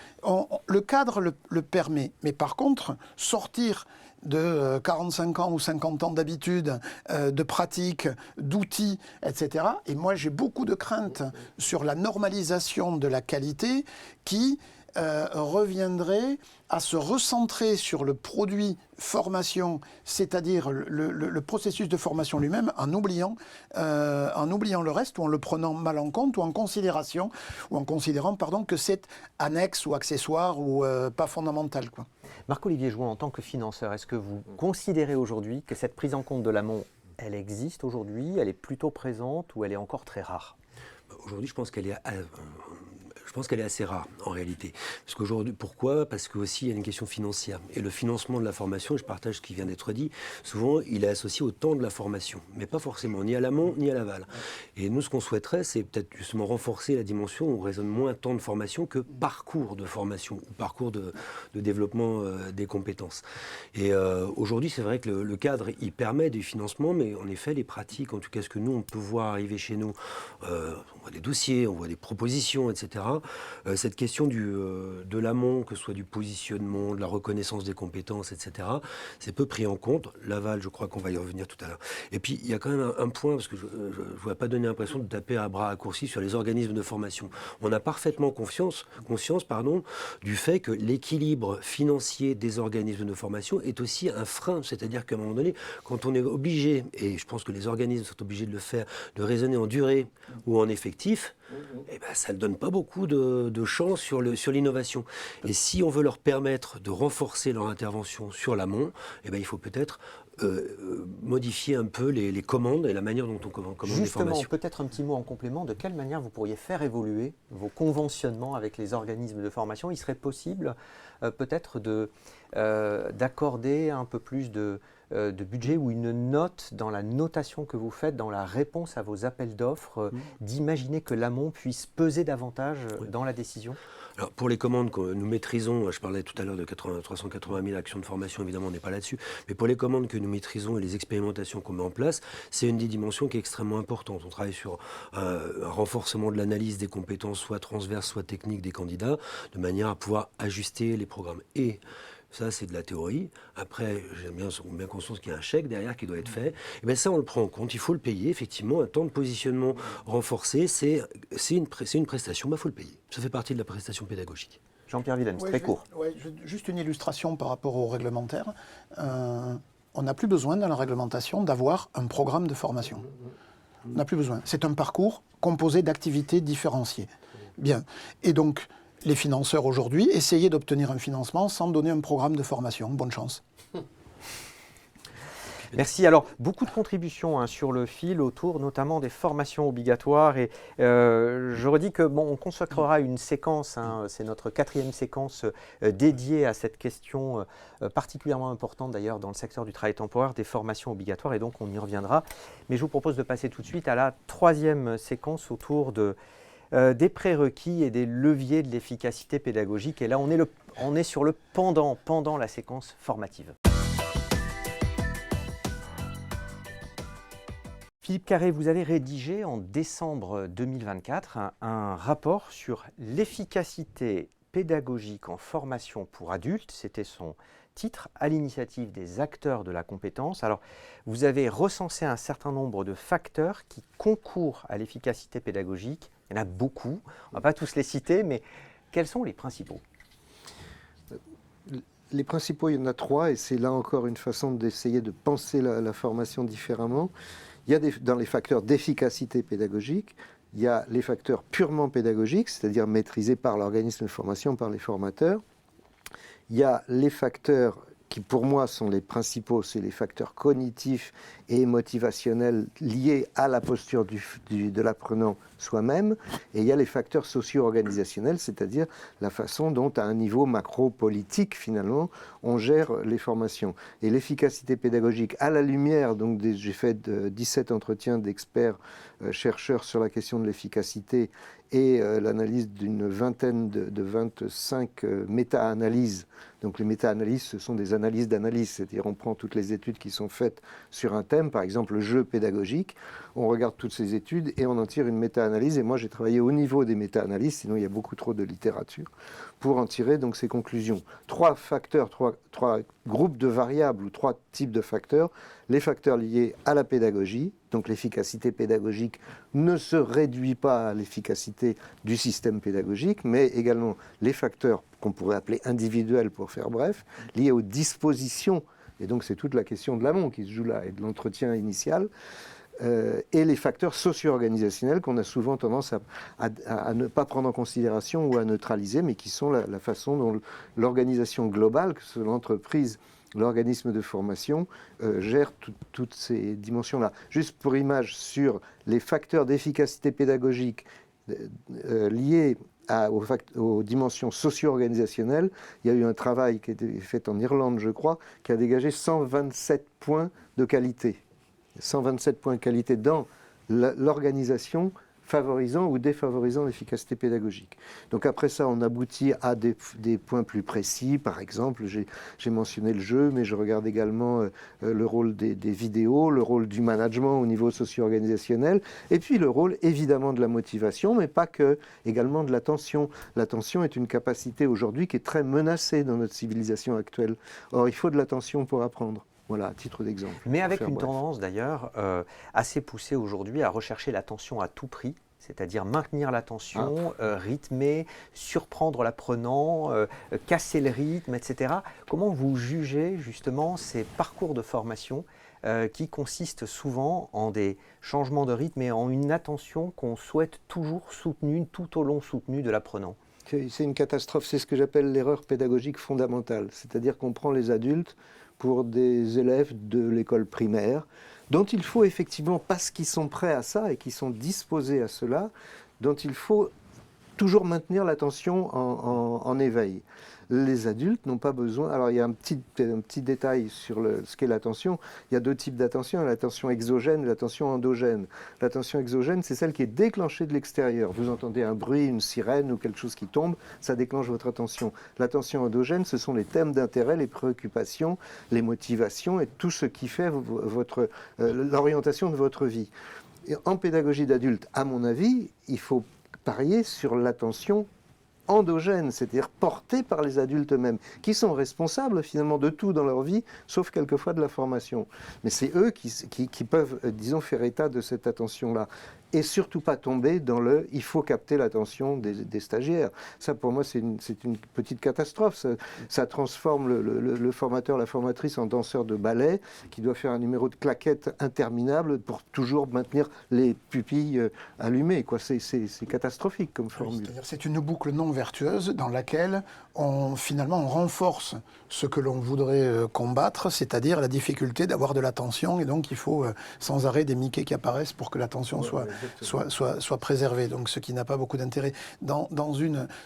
Speaker 2: le cadre le permet. Mais par contre, sortir de 45 ans ou 50 ans d'habitude, de pratique, d'outils, etc. Et moi, j'ai beaucoup de craintes sur la normalisation de la qualité qui reviendrait à se recentrer sur le produit formation, c'est-à-dire le processus de formation lui-même, en oubliant le reste, ou en le prenant mal en compte, ou en considération, ou en considérant que c'est annexe ou accessoire ou pas fondamental, quoi.
Speaker 1: Marc-Olivier Jouan, en tant que financeur, est-ce que vous considérez aujourd'hui que cette prise en compte de l'amont, elle existe aujourd'hui, elle est plutôt présente ou elle est encore très rare?
Speaker 4: Aujourd'hui, je pense qu'elle est assez rare en réalité. Parce qu'aujourd'hui, pourquoi? Parce qu'aussi il y a une question financière. Et le financement de la formation, je partage ce qui vient d'être dit, souvent il est associé au temps de la formation, mais pas forcément ni à l'amont ni à l'aval. Et nous, ce qu'on souhaiterait, c'est peut-être justement renforcer la dimension où on raisonne moins temps de formation que parcours de formation, ou parcours de développement des compétences. Et aujourd'hui, c'est vrai que le cadre, il permet du financement, mais en effet, les pratiques, en tout cas ce que nous, on peut voir arriver chez nous, on voit des dossiers, on voit des propositions, etc. Cette question de l'amont, que ce soit du positionnement, de la reconnaissance des compétences, etc., c'est peu pris en compte. L'aval, je crois qu'on va y revenir tout à l'heure. Et puis, il y a quand même un point, parce que je ne voudrais pas donner l'impression de taper à bras raccourcis sur les organismes de formation. On a parfaitement conscience du fait que l'équilibre financier des organismes de formation est aussi un frein. C'est-à-dire qu'à un moment donné, quand on est obligé, et je pense que les organismes sont obligés de le faire, de raisonner en durée ou en effectif, eh ben, ça ne donne pas beaucoup de chance sur l'innovation. Et si on veut leur permettre de renforcer leur intervention sur l'amont, eh ben, il faut peut-être modifier un peu les commandes et la manière dont on commande les
Speaker 1: Justement,
Speaker 4: formations.
Speaker 1: peut-être un petit mot en complément, de quelle manière vous pourriez faire évoluer vos conventionnements avec les organismes de formation? Il serait possible peut-être d'accorder un peu plus de budget ou une note dans la notation que vous faites, dans la réponse à vos appels d'offres, d'imaginer que l'amont puisse peser davantage dans la décision?
Speaker 4: Alors pour les commandes que nous maîtrisons, je parlais tout à l'heure de 380 000 actions de formation, évidemment on n'est pas là-dessus, mais pour les commandes que nous maîtrisons et les expérimentations qu'on met en place, c'est une des dimensions qui est extrêmement importante. On travaille sur un renforcement de l'analyse des compétences, soit transverses, soit techniques des candidats, de manière à pouvoir ajuster les programmes. Et ça, c'est de la théorie. Après, j'ai bien conscience qu'il y a un chèque derrière qui doit être fait. Et bien ça, on le prend en compte. Il faut le payer. Effectivement, un temps de positionnement renforcé, c'est une prestation. Il faut le payer. Ça fait partie de la prestation pédagogique.
Speaker 1: Jean-Pierre Villene, très court.
Speaker 2: Juste une illustration par rapport au réglementaire. On n'a plus besoin dans la réglementation d'avoir un programme de formation. On n'a plus besoin. C'est un parcours composé d'activités différenciées. Bien. Et donc, les financeurs aujourd'hui, essayer d'obtenir un financement sans donner un programme de formation. Bonne chance.
Speaker 1: Merci. Alors, beaucoup de contributions sur le fil autour notamment des formations obligatoires. Et je redis que on consacrera une séquence, c'est notre 4e séquence dédiée à cette question particulièrement importante d'ailleurs dans le secteur du travail temporaire, des formations obligatoires. Et donc, on y reviendra. Mais je vous propose de passer tout de suite à la 3e séquence autour des prérequis et des leviers de l'efficacité pédagogique. Et là, on est sur le pendant la séquence formative. Philippe Carré, vous avez rédigé en décembre 2024 un rapport sur l'efficacité pédagogique en formation pour adultes. C'était son titre, à l'initiative des acteurs de la compétence. Alors, vous avez recensé un certain nombre de facteurs qui concourent à l'efficacité pédagogique. Il y en a beaucoup, on ne va pas tous les citer, mais quels sont les principaux?
Speaker 3: Les principaux, il y en a 3, et c'est là encore une façon d'essayer de penser la formation différemment. Il y a dans les facteurs d'efficacité pédagogique, il y a les facteurs purement pédagogiques, c'est-à-dire maîtrisés par l'organisme de formation, par les formateurs. Il y a les facteurs qui pour moi sont les principaux, c'est les facteurs cognitifs et motivationnels liés à la posture de l'apprenant soi-même, et il y a les facteurs socio-organisationnels, c'est-à-dire la façon dont à un niveau macro-politique finalement on gère les formations. Et l'efficacité pédagogique à la lumière, donc j'ai fait 17 entretiens d'experts chercheurs sur la question de l'efficacité et l'analyse d'une vingtaine de 25 méta-analyses. Donc les méta-analyses, ce sont des analyses d'analyse, c'est-à-dire on prend toutes les études qui sont faites sur un thème, par exemple le jeu pédagogique, on regarde toutes ces études et on en tire une méta-analyse. Et moi j'ai travaillé au niveau des méta-analyses, sinon il y a beaucoup trop de littérature, pour en tirer donc ces conclusions. 3 facteurs, 3 groupes de variables ou 3 types de facteurs. Les facteurs liés à la pédagogie, donc l'efficacité pédagogique ne se réduit pas à l'efficacité du système pédagogique, mais également les facteurs qu'on pourrait appeler individuels pour faire bref, liés aux dispositions, et donc c'est toute la question de l'amont qui se joue là, et de l'entretien initial, et les facteurs socio-organisationnels qu'on a souvent tendance à ne pas prendre en considération ou à neutraliser, mais qui sont la façon dont l'organisation globale, que ce soit l'entreprise, l'organisme de formation, gère toutes ces dimensions-là. Juste pour image, sur les facteurs d'efficacité pédagogique liés aux dimensions socio-organisationnelles, il y a eu un travail qui a été fait en Irlande, je crois, qui a dégagé 127 points de qualité. 127 points de qualité dans l'organisation, favorisant ou défavorisant l'efficacité pédagogique. Donc après ça, on aboutit à des points plus précis. Par exemple, j'ai mentionné le jeu, mais je regarde également le rôle des vidéos, le rôle du management au niveau socio-organisationnel, et puis le rôle évidemment de la motivation, mais pas que, également de l'attention. L'attention est une capacité aujourd'hui qui est très menacée dans notre civilisation actuelle. Or, il faut de l'attention pour apprendre. Voilà, à titre d'exemple.
Speaker 1: Mais avec une tendance d'ailleurs assez poussée aujourd'hui à rechercher l'attention à tout prix, c'est-à-dire maintenir l'attention, rythmer, surprendre l'apprenant, casser le rythme, etc. Comment vous jugez justement ces parcours de formation qui consiste souvent en des changements de rythme et en une attention qu'on souhaite toujours soutenue, tout au long soutenue de l'apprenant.
Speaker 3: C'est une catastrophe, c'est ce que j'appelle l'erreur pédagogique fondamentale. C'est-à-dire qu'on prend les adultes pour des élèves de l'école primaire, dont il faut effectivement, parce qu'ils sont prêts à ça et qu'ils sont disposés à cela, dont il faut toujours maintenir l'attention en éveil. Les adultes n'ont pas besoin... Alors il y a un petit détail sur ce qu'est l'attention. Il y a 2 types d'attention, l'attention exogène et l'attention endogène. L'attention exogène, c'est celle qui est déclenchée de l'extérieur. Vous entendez un bruit, une sirène ou quelque chose qui tombe, ça déclenche votre attention. L'attention endogène, ce sont les thèmes d'intérêt, les préoccupations, les motivations et tout ce qui fait l'orientation de votre vie. Et en pédagogie d'adulte, à mon avis, il faut parier sur l'attention endogène, c'est-à-dire portée par les adultes eux-mêmes, qui sont responsables finalement de tout dans leur vie, sauf quelquefois de la formation. Mais c'est eux qui peuvent, disons, faire état de cette attention-là. Et surtout pas tomber dans le « il faut capter l'attention des stagiaires ». Ça, pour moi, c'est une petite catastrophe. Ça transforme le formateur, la formatrice en danseur de ballet qui doit faire un numéro de claquettes interminable pour toujours maintenir les pupilles allumées, quoi. C'est catastrophique comme formule.
Speaker 2: C'est-à-dire c'est une boucle non vertueuse dans laquelle finalement on renforce ce que l'on voudrait combattre, c'est-à-dire la difficulté d'avoir de l'attention, et donc il faut sans arrêt des Mickey qui apparaissent pour que l'attention soit préservée, donc ce qui n'a pas beaucoup d'intérêt.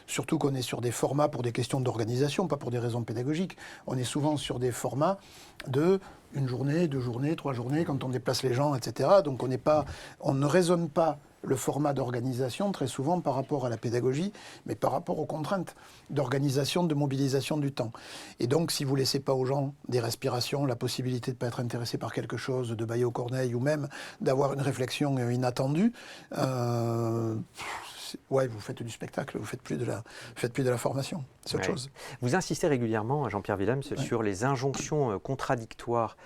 Speaker 2: Surtout qu'on est sur des formats pour des questions d'organisation, pas pour des raisons pédagogiques, on est souvent sur des formats de 1 journée, 2 journées, 3 journées, quand on déplace les gens, etc. Donc on ne raisonne pas le format d'organisation très souvent par rapport à la pédagogie, mais par rapport aux contraintes d'organisation, de mobilisation du temps. Et donc, si vous ne laissez pas aux gens des respirations, la possibilité de ne pas être intéressé par quelque chose, de bâiller aux corneilles ou même d'avoir une réflexion inattendue, vous faites du spectacle, vous ne faites plus de la formation. C'est autre chose.
Speaker 1: Vous insistez régulièrement, Jean-Pierre Willems, sur les injonctions contradictoires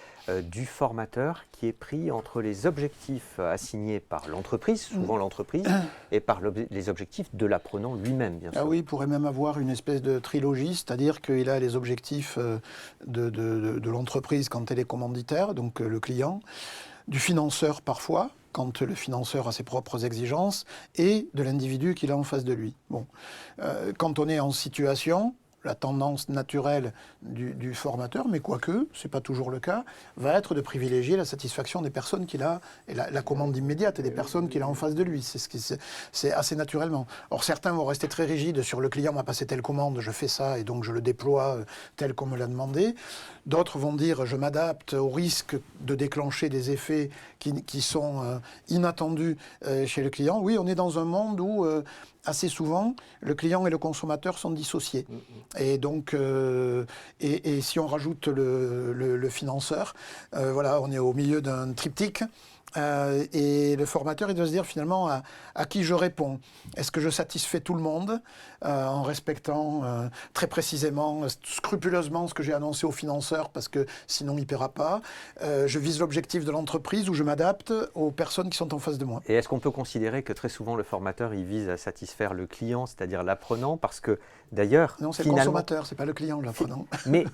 Speaker 1: du formateur qui est pris entre les objectifs assignés par l'entreprise, souvent l'entreprise, et par les objectifs de l'apprenant lui-même, bien sûr.
Speaker 2: Ah oui, il pourrait même avoir une espèce de trilogie, c'est-à-dire qu'il a les objectifs de l'entreprise quand elle est commanditaire, donc le client, du financeur parfois, quand le financeur a ses propres exigences, et de l'individu qu'il a en face de lui. Bon. Quand on est en situation, la tendance naturelle du formateur, mais quoique, ce n'est pas toujours le cas, va être de privilégier la satisfaction des personnes qu'il a, et la commande immédiate des personnes qu'il a en face de lui. C'est assez naturellement. Or, certains vont rester très rigides sur le client m'a passé telle commande, je fais ça, et donc je le déploie tel qu'on me l'a demandé. D'autres vont dire je m'adapte au risque de déclencher des effets qui sont inattendus chez le client. Oui, on est dans un monde où assez souvent, le client et le consommateur sont dissociés. Et donc, et si on rajoute le financeur, voilà, on est au milieu d'un triptyque. Et le formateur, il doit se dire finalement à qui je réponds. Est-ce que je satisfais tout le monde en respectant très précisément, scrupuleusement ce que j'ai annoncé au financeur parce que sinon il ne paiera pas. Je vise l'objectif de l'entreprise ou je m'adapte aux personnes qui sont en face de moi.
Speaker 1: Et est-ce qu'on peut considérer que très souvent le formateur il vise à satisfaire le client, c'est-à-dire l'apprenant, parce que d'ailleurs...
Speaker 2: Non, c'est le consommateur, c'est pas le client l'apprenant.
Speaker 1: Mais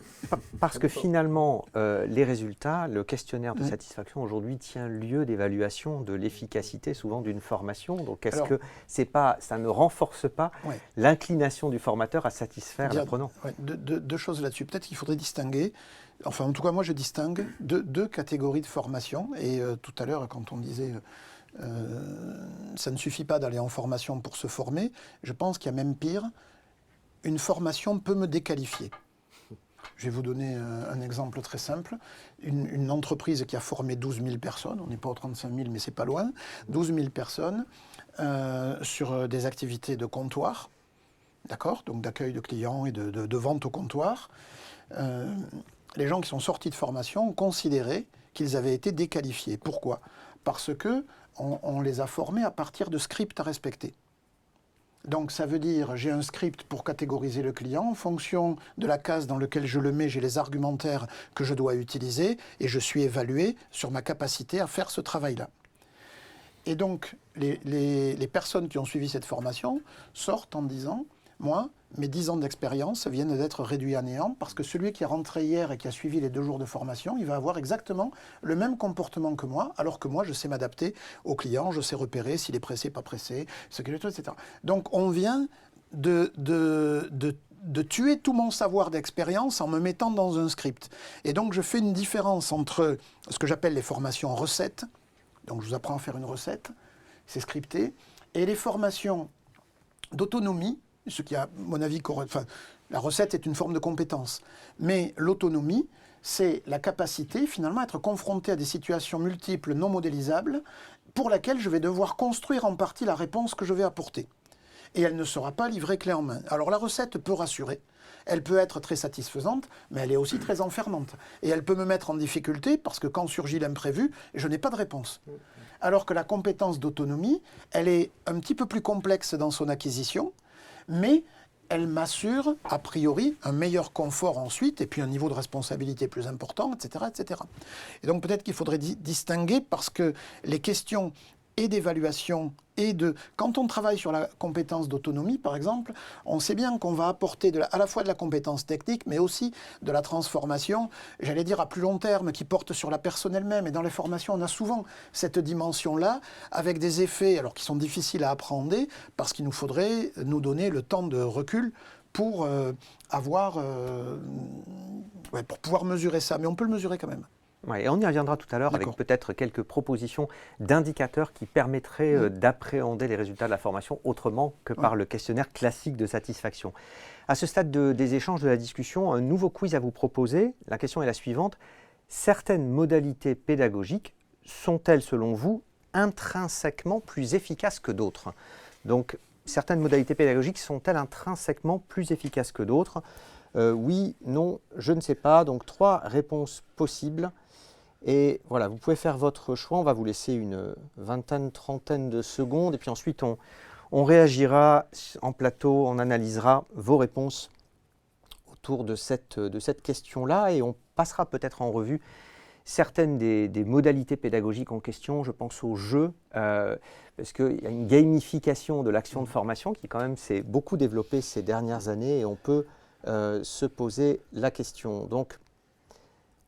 Speaker 1: parce que finalement, les résultats, le questionnaire de satisfaction aujourd'hui tient lieu d'évaluation de l'efficacité souvent d'une formation. Donc est-ce que ça ne renforce pas l'inclination du formateur à satisfaire l'apprenant?
Speaker 2: Deux choses là-dessus. Peut-être qu'il faudrait distinguer, enfin en tout cas moi je distingue deux catégories de formation. Et tout à l'heure quand on disait ça ne suffit pas d'aller en formation pour se former, je pense qu'il y a même pire, une formation peut me déqualifier. Je vais vous donner un exemple très simple. Une entreprise qui a formé 12 000 personnes, on n'est pas aux 35 000 mais c'est pas loin, 12 000 personnes sur des activités de comptoir, d'accord, donc d'accueil de clients et de vente au comptoir. Les gens qui sont sortis de formation ont considéré qu'ils avaient été déqualifiés. Pourquoi? Parce qu'on les a formés à partir de scripts à respecter. Donc ça veut dire, j'ai un script pour catégoriser le client, en fonction de la case dans laquelle je le mets, j'ai les argumentaires que je dois utiliser, et je suis évalué sur ma capacité à faire ce travail-là. Et donc, les personnes qui ont suivi cette formation sortent en disant, moi, mes 10 ans d'expérience viennent d'être réduits à néant parce que celui qui est rentré hier et qui a suivi les 2 jours de formation, il va avoir exactement le même comportement que moi, alors que moi, je sais m'adapter au client, je sais repérer s'il est pressé, pas pressé, ce qu'il est, etc. Donc, on vient de tuer tout mon savoir d'expérience en me mettant dans un script. Et donc, je fais une différence entre ce que j'appelle les formations recettes, donc je vous apprends à faire une recette, c'est scripté, et les formations d'autonomie, ce qui, à mon avis, la recette est une forme de compétence. Mais l'autonomie, c'est la capacité, finalement, à être confronté à des situations multiples, non modélisables, pour laquelle je vais devoir construire en partie la réponse que je vais apporter. Et elle ne sera pas livrée clé en main. Alors la recette peut rassurer, elle peut être très satisfaisante, mais elle est aussi très enfermante. Et elle peut me mettre en difficulté, parce que quand surgit l'imprévu, je n'ai pas de réponse. Alors que la compétence d'autonomie, elle est un petit peu plus complexe dans son acquisition, mais elle m'assure, a priori, un meilleur confort ensuite, et puis un niveau de responsabilité plus important, etc. etc. Et donc peut-être qu'il faudrait distinguer, parce que les questions et d'évaluation et de... Quand on travaille sur la compétence d'autonomie, par exemple, on sait bien qu'on va apporter à la fois de la compétence technique, mais aussi de la transformation, j'allais dire à plus long terme, qui porte sur la personne elle-même. Et dans les formations, on a souvent cette dimension-là, avec des effets alors qui sont difficiles à appréhender, parce qu'il nous faudrait nous donner le temps de recul pour pour pouvoir mesurer ça. Mais on peut le mesurer quand même.
Speaker 1: Ouais, et on y reviendra tout à l'heure avec peut-être quelques propositions d'indicateurs qui permettraient d'appréhender les résultats de la formation autrement que par le questionnaire classique de satisfaction. À ce stade des échanges, de la discussion, un nouveau quiz à vous proposer. La question est la suivante. Certaines modalités pédagogiques sont-elles, selon vous, intrinsèquement plus efficaces que d'autres ? Donc, certaines modalités pédagogiques sont-elles intrinsèquement plus efficaces que d'autres ? Oui, non, je ne sais pas. Donc, 3 réponses possibles. Et voilà, vous pouvez faire votre choix. On va vous laisser une vingtaine, trentaine de secondes. Et puis ensuite, on réagira en plateau, on analysera vos réponses autour de cette question-là. Et on passera peut-être en revue certaines des modalités pédagogiques en question. Je pense au jeu, parce qu'il y a une gamification de l'action de formation qui quand même s'est beaucoup développée ces dernières années. Et on peut se poser la question. Donc,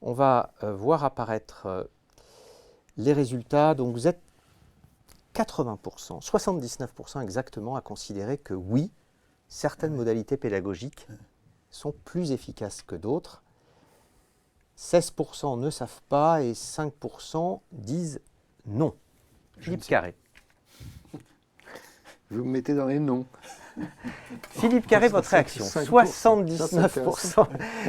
Speaker 1: on va voir apparaître les résultats. Donc vous êtes 80%, 79% exactement à considérer que oui, certaines modalités pédagogiques sont plus efficaces que d'autres. 16% ne savent pas et 5% disent non. Philippe Carré.
Speaker 3: Vous me mettez dans les noms.
Speaker 1: Philippe Carré, votre réaction, 79%,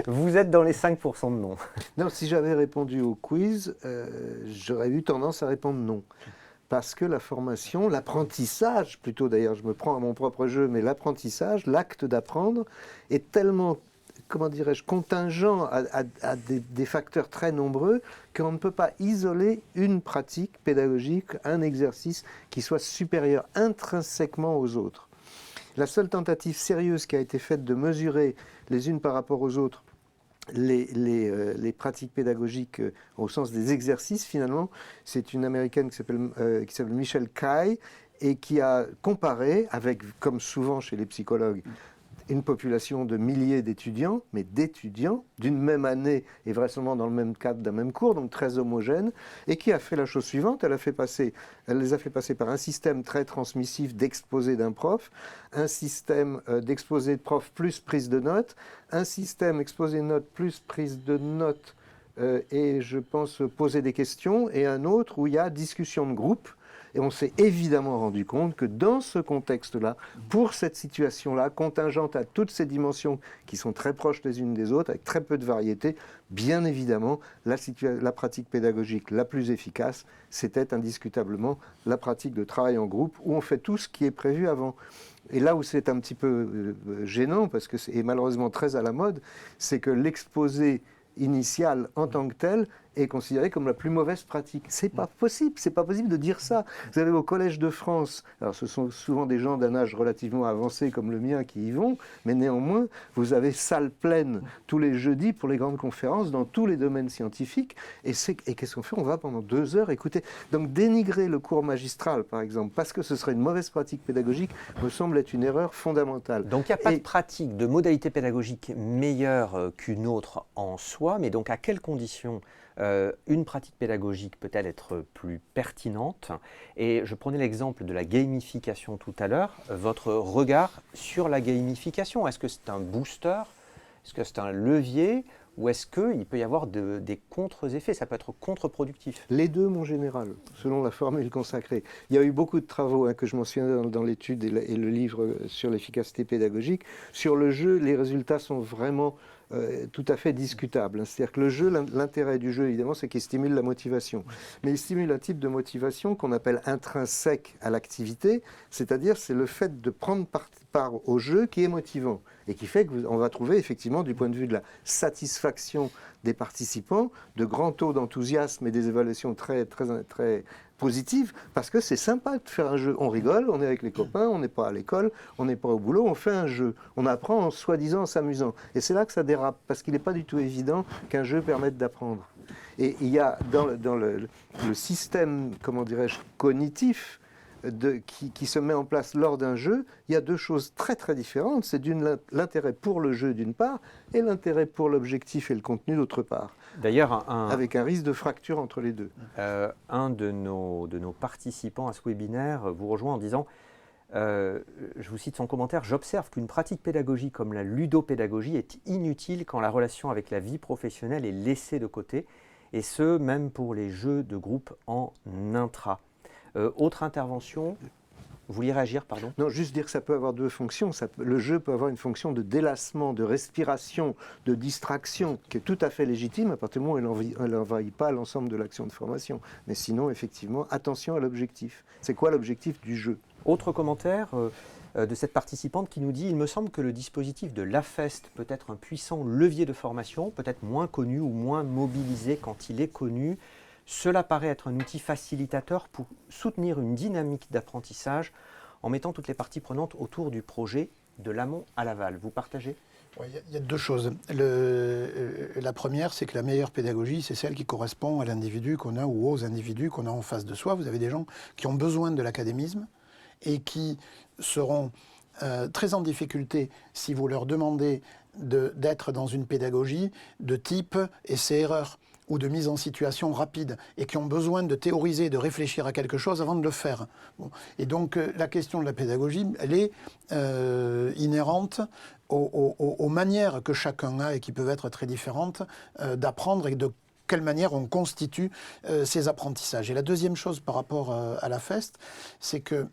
Speaker 1: vous êtes dans les 5% de non.
Speaker 3: Non, si j'avais répondu au quiz, j'aurais eu tendance à répondre non. Parce que la formation, l'apprentissage, plutôt d'ailleurs, je me prends à mon propre jeu, mais l'apprentissage, l'acte d'apprendre, est tellement, comment dirais-je, contingent à des facteurs très nombreux qu'on ne peut pas isoler une pratique pédagogique, un exercice qui soit supérieur intrinsèquement aux autres. La seule tentative sérieuse qui a été faite de mesurer les unes par rapport aux autres les pratiques pédagogiques au sens des exercices, finalement, c'est une Américaine qui s'appelle Michelle Kay et qui a comparé, avec, comme souvent chez les psychologues, une population de milliers d'étudiants, mais d'étudiants d'une même année et vraisemblablement dans le même cadre d'un même cours, donc très homogène, et qui a fait la chose suivante, elle les a fait passer par un système très transmissif d'exposé d'un prof, un système d'exposé de prof plus prise de notes, un système exposé de notes plus prise de notes et je pense poser des questions, et un autre où il y a discussion de groupe. Et on s'est évidemment rendu compte que dans ce contexte-là, pour cette situation-là, contingente à toutes ces dimensions qui sont très proches les unes des autres, avec très peu de variété, bien évidemment, la pratique pédagogique la plus efficace, c'était indiscutablement la pratique de travail en groupe, où on fait tout ce qui est prévu avant. Et là où c'est un petit peu gênant, parce que c'est malheureusement très à la mode, c'est que l'exposé initial en tant que tel est considérée comme la plus mauvaise pratique. C'est pas possible de dire ça. Vous avez au Collège de France, alors ce sont souvent des gens d'un âge relativement avancé comme le mien qui y vont, mais néanmoins, vous avez salle pleine tous les jeudis pour les grandes conférences dans tous les domaines scientifiques, et qu'est-ce qu'on fait? On va pendant 2 heures écouter. Donc dénigrer le cours magistral, par exemple, parce que ce serait une mauvaise pratique pédagogique, me semble être une erreur fondamentale.
Speaker 1: Donc il n'y a pas de pratique, de modalité pédagogique meilleure qu'une autre en soi, mais donc à quelles conditions une pratique pédagogique peut-elle être plus pertinente? Et je prenais l'exemple de la gamification tout à l'heure. Votre regard sur la gamification, est-ce que c'est un booster? Est-ce que c'est un levier? Ou est-ce qu'il peut y avoir des contre-effets? Ça peut être contre-productif.
Speaker 3: Les deux, mon général, selon la formule consacrée. Il y a eu beaucoup de travaux que je mentionnais dans l'étude et le livre sur l'efficacité pédagogique. Sur le jeu, les résultats sont vraiment tout à fait discutables. C'est-à-dire que le jeu, l'intérêt du jeu, évidemment, c'est qu'il stimule la motivation. Mais il stimule un type de motivation qu'on appelle intrinsèque à l'activité, c'est-à-dire c'est le fait de prendre part au jeu qui est motivant et qui fait qu'on va trouver effectivement du point de vue de la satisfaction des participants de grands taux d'enthousiasme et des évaluations très positives, parce que c'est sympa de faire un jeu. On rigole, on est avec les copains, on n'est pas à l'école, on n'est pas au boulot, on fait un jeu. On apprend en soi-disant en s'amusant. Et c'est là que ça dérape, parce qu'il n'est pas du tout évident qu'un jeu permette d'apprendre. Et il y a dans le système, comment dirais-je, cognitif, qui se met en place lors d'un jeu, il y a deux choses très très différentes. C'est l'intérêt pour le jeu d'une part et l'intérêt pour l'objectif et le contenu d'autre part.
Speaker 1: D'ailleurs,
Speaker 3: avec un risque de fracture entre les deux.
Speaker 1: Un de nos participants à ce webinaire vous rejoint en disant, je vous cite son commentaire, « J'observe qu'une pratique pédagogique comme la ludopédagogie est inutile quand la relation avec la vie professionnelle est laissée de côté, et ce, même pour les jeux de groupe en intra ». Autre intervention, vous vouliez réagir, pardon?
Speaker 3: Non, juste dire que ça peut avoir deux fonctions. Le jeu peut avoir une fonction de délassement, de respiration, de distraction, qui est tout à fait légitime à partir du moment où elle n'envahit pas l'ensemble de l'action de formation. Mais sinon, effectivement, attention à l'objectif. C'est quoi l'objectif du jeu?
Speaker 1: Autre commentaire de cette participante qui nous dit « Il me semble que le dispositif de l'AFEST peut être un puissant levier de formation, peut-être moins connu ou moins mobilisé quand il est connu. Cela paraît être un outil facilitateur pour soutenir une dynamique d'apprentissage en mettant toutes les parties prenantes autour du projet de l'amont à l'aval. » Vous partagez?
Speaker 2: Oui, il y a deux choses. La première, c'est que la meilleure pédagogie, c'est celle qui correspond à l'individu qu'on a ou aux individus qu'on a en face de soi. Vous avez des gens qui ont besoin de l'académisme et qui seront très en difficulté si vous leur demandez d'être dans une pédagogie de type essai-erreur ou de mise en situation rapide, et qui ont besoin de théoriser, de réfléchir à quelque chose avant de le faire. Bon. Et donc la question de la pédagogie, elle est inhérente aux manières que chacun a, et qui peuvent être très différentes, d'apprendre, et de quelle manière on constitue ces apprentissages. Et la deuxième chose par rapport à la FEST, c'est que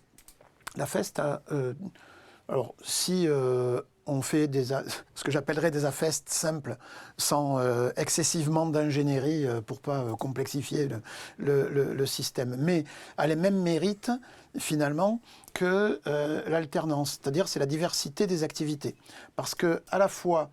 Speaker 2: la FEST a... alors si... on fait ce que j'appellerais des AFEST simples, sans excessivement d'ingénierie pour ne pas complexifier le système. Mais elle a les mêmes mérites, finalement, que l'alternance. C'est-à-dire, c'est la diversité des activités. Parce que, à la fois,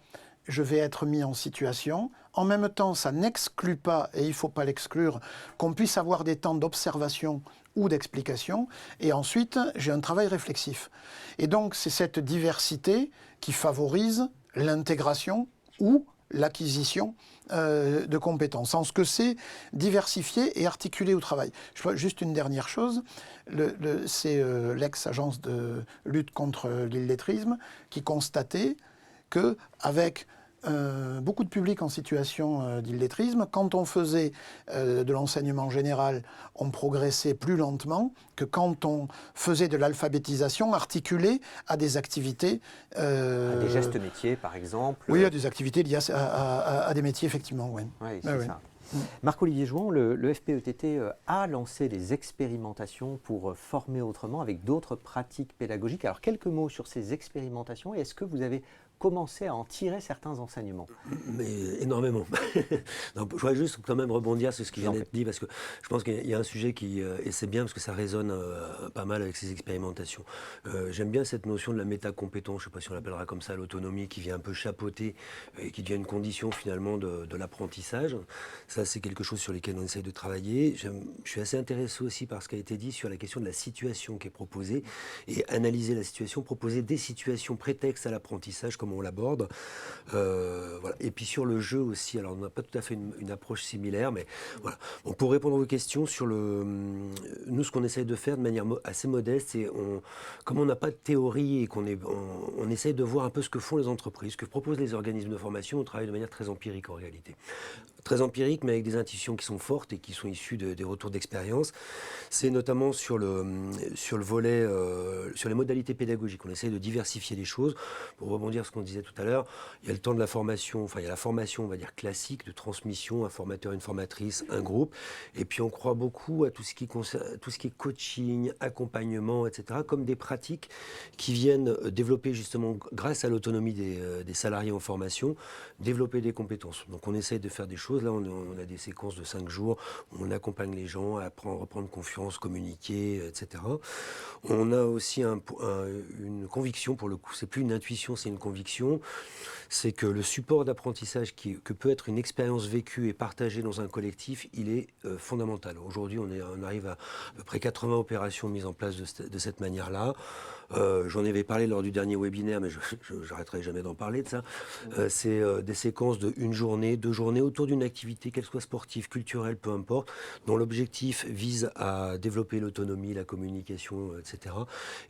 Speaker 2: je vais être mis en situation, en même temps, ça n'exclut pas, et il ne faut pas l'exclure, qu'on puisse avoir des temps d'observation ou d'explication, et ensuite, j'ai un travail réflexif. Et donc, c'est cette diversité qui favorise l'intégration ou l'acquisition de compétences, en ce que c'est diversifié et articulé au travail. Juste une dernière chose, c'est l'ex-agence de lutte contre l'illettrisme qui constatait qu'avec beaucoup de publics en situation d'illettrisme, quand on faisait de l'enseignement général, on progressait plus lentement que quand on faisait de l'alphabétisation articulée à des activités...
Speaker 1: à des gestes métiers, par exemple.
Speaker 2: Oui, à des activités liées à des métiers, effectivement. Oui,
Speaker 1: c'est ça. Marc-Olivier Jouan, le FPETT a lancé des expérimentations pour former autrement avec d'autres pratiques pédagogiques. Alors, quelques mots sur ces expérimentations, et est-ce que vous avez commencé à en tirer certains enseignements?
Speaker 4: Mais énormément. Donc, je voudrais juste quand même rebondir sur ce qui vient d'être dit, parce que je pense qu'il y a un sujet qui, et c'est bien parce que ça résonne pas mal avec ces expérimentations. J'aime bien cette notion de la métacompétence, je ne sais pas si on l'appellera comme ça, l'autonomie, qui vient un peu chapeauter et qui devient une condition finalement de l'apprentissage. Ça, c'est quelque chose sur lequel on essaye de travailler. Je suis assez intéressé aussi par ce qui a été dit sur la question de la situation qui est proposée, et analyser la situation, proposer des situations prétextes à l'apprentissage, comme on l'aborde. Voilà. Et puis sur le jeu aussi, alors on n'a pas tout à fait une approche similaire, mais voilà. Bon, pour répondre à vos questions, nous ce qu'on essaye de faire de manière assez modeste, c'est comme on n'a pas de théorie et on essaye de voir un peu ce que font les entreprises, ce que proposent les organismes de formation. On travaille de manière très empirique en réalité. Très empirique, mais avec des intuitions qui sont fortes et qui sont issues des retours d'expérience. C'est notamment sur le volet, sur les modalités pédagogiques. On essaie de diversifier les choses. Pour rebondir sur ce qu'on disait tout à l'heure, il y a le temps de la formation, enfin il y a la formation, on va dire classique, de transmission, un formateur, une formatrice, un groupe. Et puis on croit beaucoup à tout ce qui est coaching, accompagnement, etc., comme des pratiques qui viennent développer justement, grâce à l'autonomie des salariés en formation, développer des compétences. Donc on essaye de faire des choses. Là, on a des séquences de 5 jours où on accompagne les gens à reprendre confiance, communiquer, etc. On a aussi une conviction, pour le coup, c'est plus une intuition, c'est une conviction, c'est que le support d'apprentissage que peut être une expérience vécue et partagée dans un collectif, il est fondamental. Aujourd'hui, on arrive à peu près 80 opérations mises en place de cette manière-là. J'en avais parlé lors du dernier webinaire, mais je n'arrêterai jamais d'en parler de ça. C'est des séquences de 1 journée, 2 journées autour d'une activité, qu'elle soit sportive, culturelle, peu importe, dont l'objectif vise à développer l'autonomie, la communication, etc.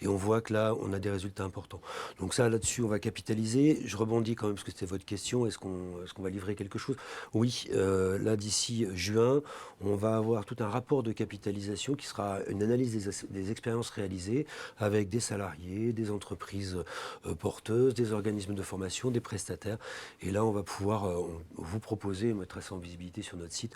Speaker 4: Et on voit que là, on a des résultats importants. Donc ça, là-dessus, on va capitaliser. Je rebondis quand même, parce que c'était votre question, est-ce qu'on va livrer quelque chose? Oui, là, d'ici juin, on va avoir tout un rapport de capitalisation qui sera une analyse des expériences réalisées avec des salariés, des entreprises porteuses, des organismes de formation, des prestataires. Et là, on va pouvoir vous proposer, mettre ça en visibilité sur notre site,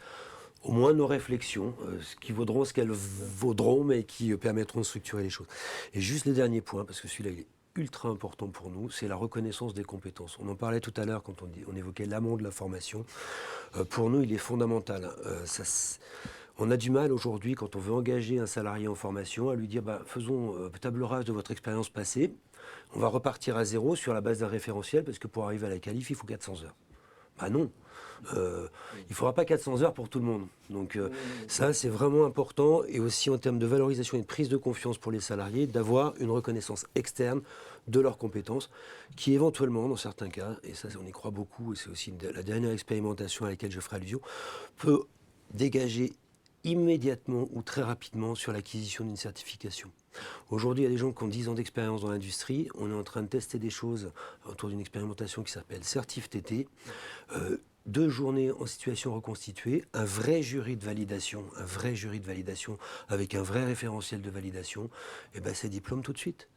Speaker 4: au moins nos réflexions, qui vaudront ce qu'elles vaudront, mais qui permettront de structurer les choses. Et juste le dernier point, parce que celui-là, il est ultra important pour nous, c'est la reconnaissance des compétences. On en parlait tout à l'heure quand on évoquait l'amont de la formation. Pour nous, il est fondamental. On a du mal aujourd'hui, quand on veut engager un salarié en formation, à lui dire faisons table rase de votre expérience passée. On va repartir à zéro sur la base d'un référentiel, parce que pour arriver à la qualif, il faut 400 heures. Non. Il ne faudra pas 400 heures pour tout le monde. Donc ça, c'est vraiment important. Et aussi en termes de valorisation et de prise de confiance pour les salariés, d'avoir une reconnaissance externe de leurs compétences, qui éventuellement, dans certains cas, et ça on y croit beaucoup, et c'est aussi la dernière expérimentation à laquelle je ferai allusion, peut dégager immédiatement ou très rapidement sur l'acquisition d'une certification. Aujourd'hui, il y a des gens qui ont 10 ans d'expérience dans l'industrie. On est en train de tester des choses autour d'une expérimentation qui s'appelle CertifTT. 2 journées en situation reconstituée, un vrai jury de validation avec un vrai référentiel de validation, et c'est diplôme tout de suite.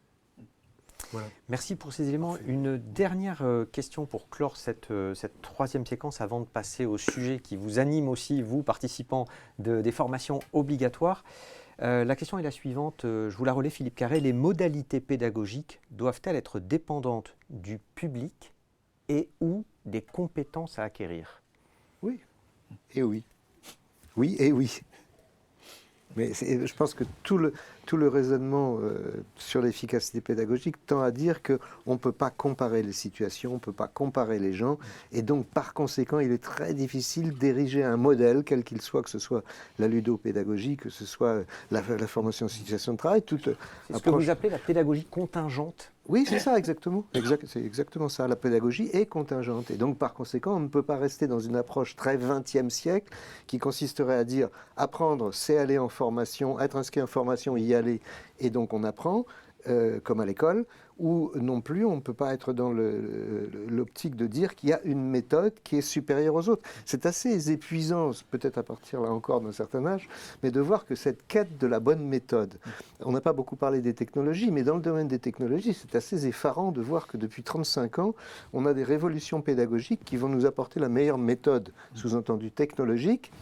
Speaker 4: Voilà.
Speaker 1: Merci pour ces éléments. Une dernière question pour clore cette 3e séquence avant de passer au sujet qui vous anime aussi, vous, participants des formations obligatoires. La question est la suivante, je vous la relais Philippe Carré. Les modalités pédagogiques doivent-elles être dépendantes du public et ou des compétences à acquérir?
Speaker 3: Oui, et oui. Oui et oui. Mais je pense que tout le raisonnement sur l'efficacité pédagogique tend à dire qu'on ne peut pas comparer les situations, on ne peut pas comparer les gens, et donc par conséquent, il est très difficile d'ériger un modèle, quel qu'il soit, que ce soit la ludopédagogie, que ce soit la formation en situation de travail.
Speaker 1: C'est ce que vous appelez la pédagogie contingente.
Speaker 3: Oui, c'est ça, exactement. C'est exactement ça. La pédagogie est contingente. Et donc, par conséquent, on ne peut pas rester dans une approche très 20e siècle qui consisterait à dire apprendre, c'est aller en formation, être inscrit en formation, y aller, et donc on apprend, comme à l'école, ou non plus, on ne peut pas être dans l'optique de dire qu'il y a une méthode qui est supérieure aux autres. C'est assez épuisant, peut-être à partir là encore d'un certain âge, mais de voir que cette quête de la bonne méthode, on n'a pas beaucoup parlé des technologies, mais dans le domaine des technologies, c'est assez effarant de voir que depuis 35 ans, on a des révolutions pédagogiques qui vont nous apporter la meilleure méthode, sous-entendu technologique,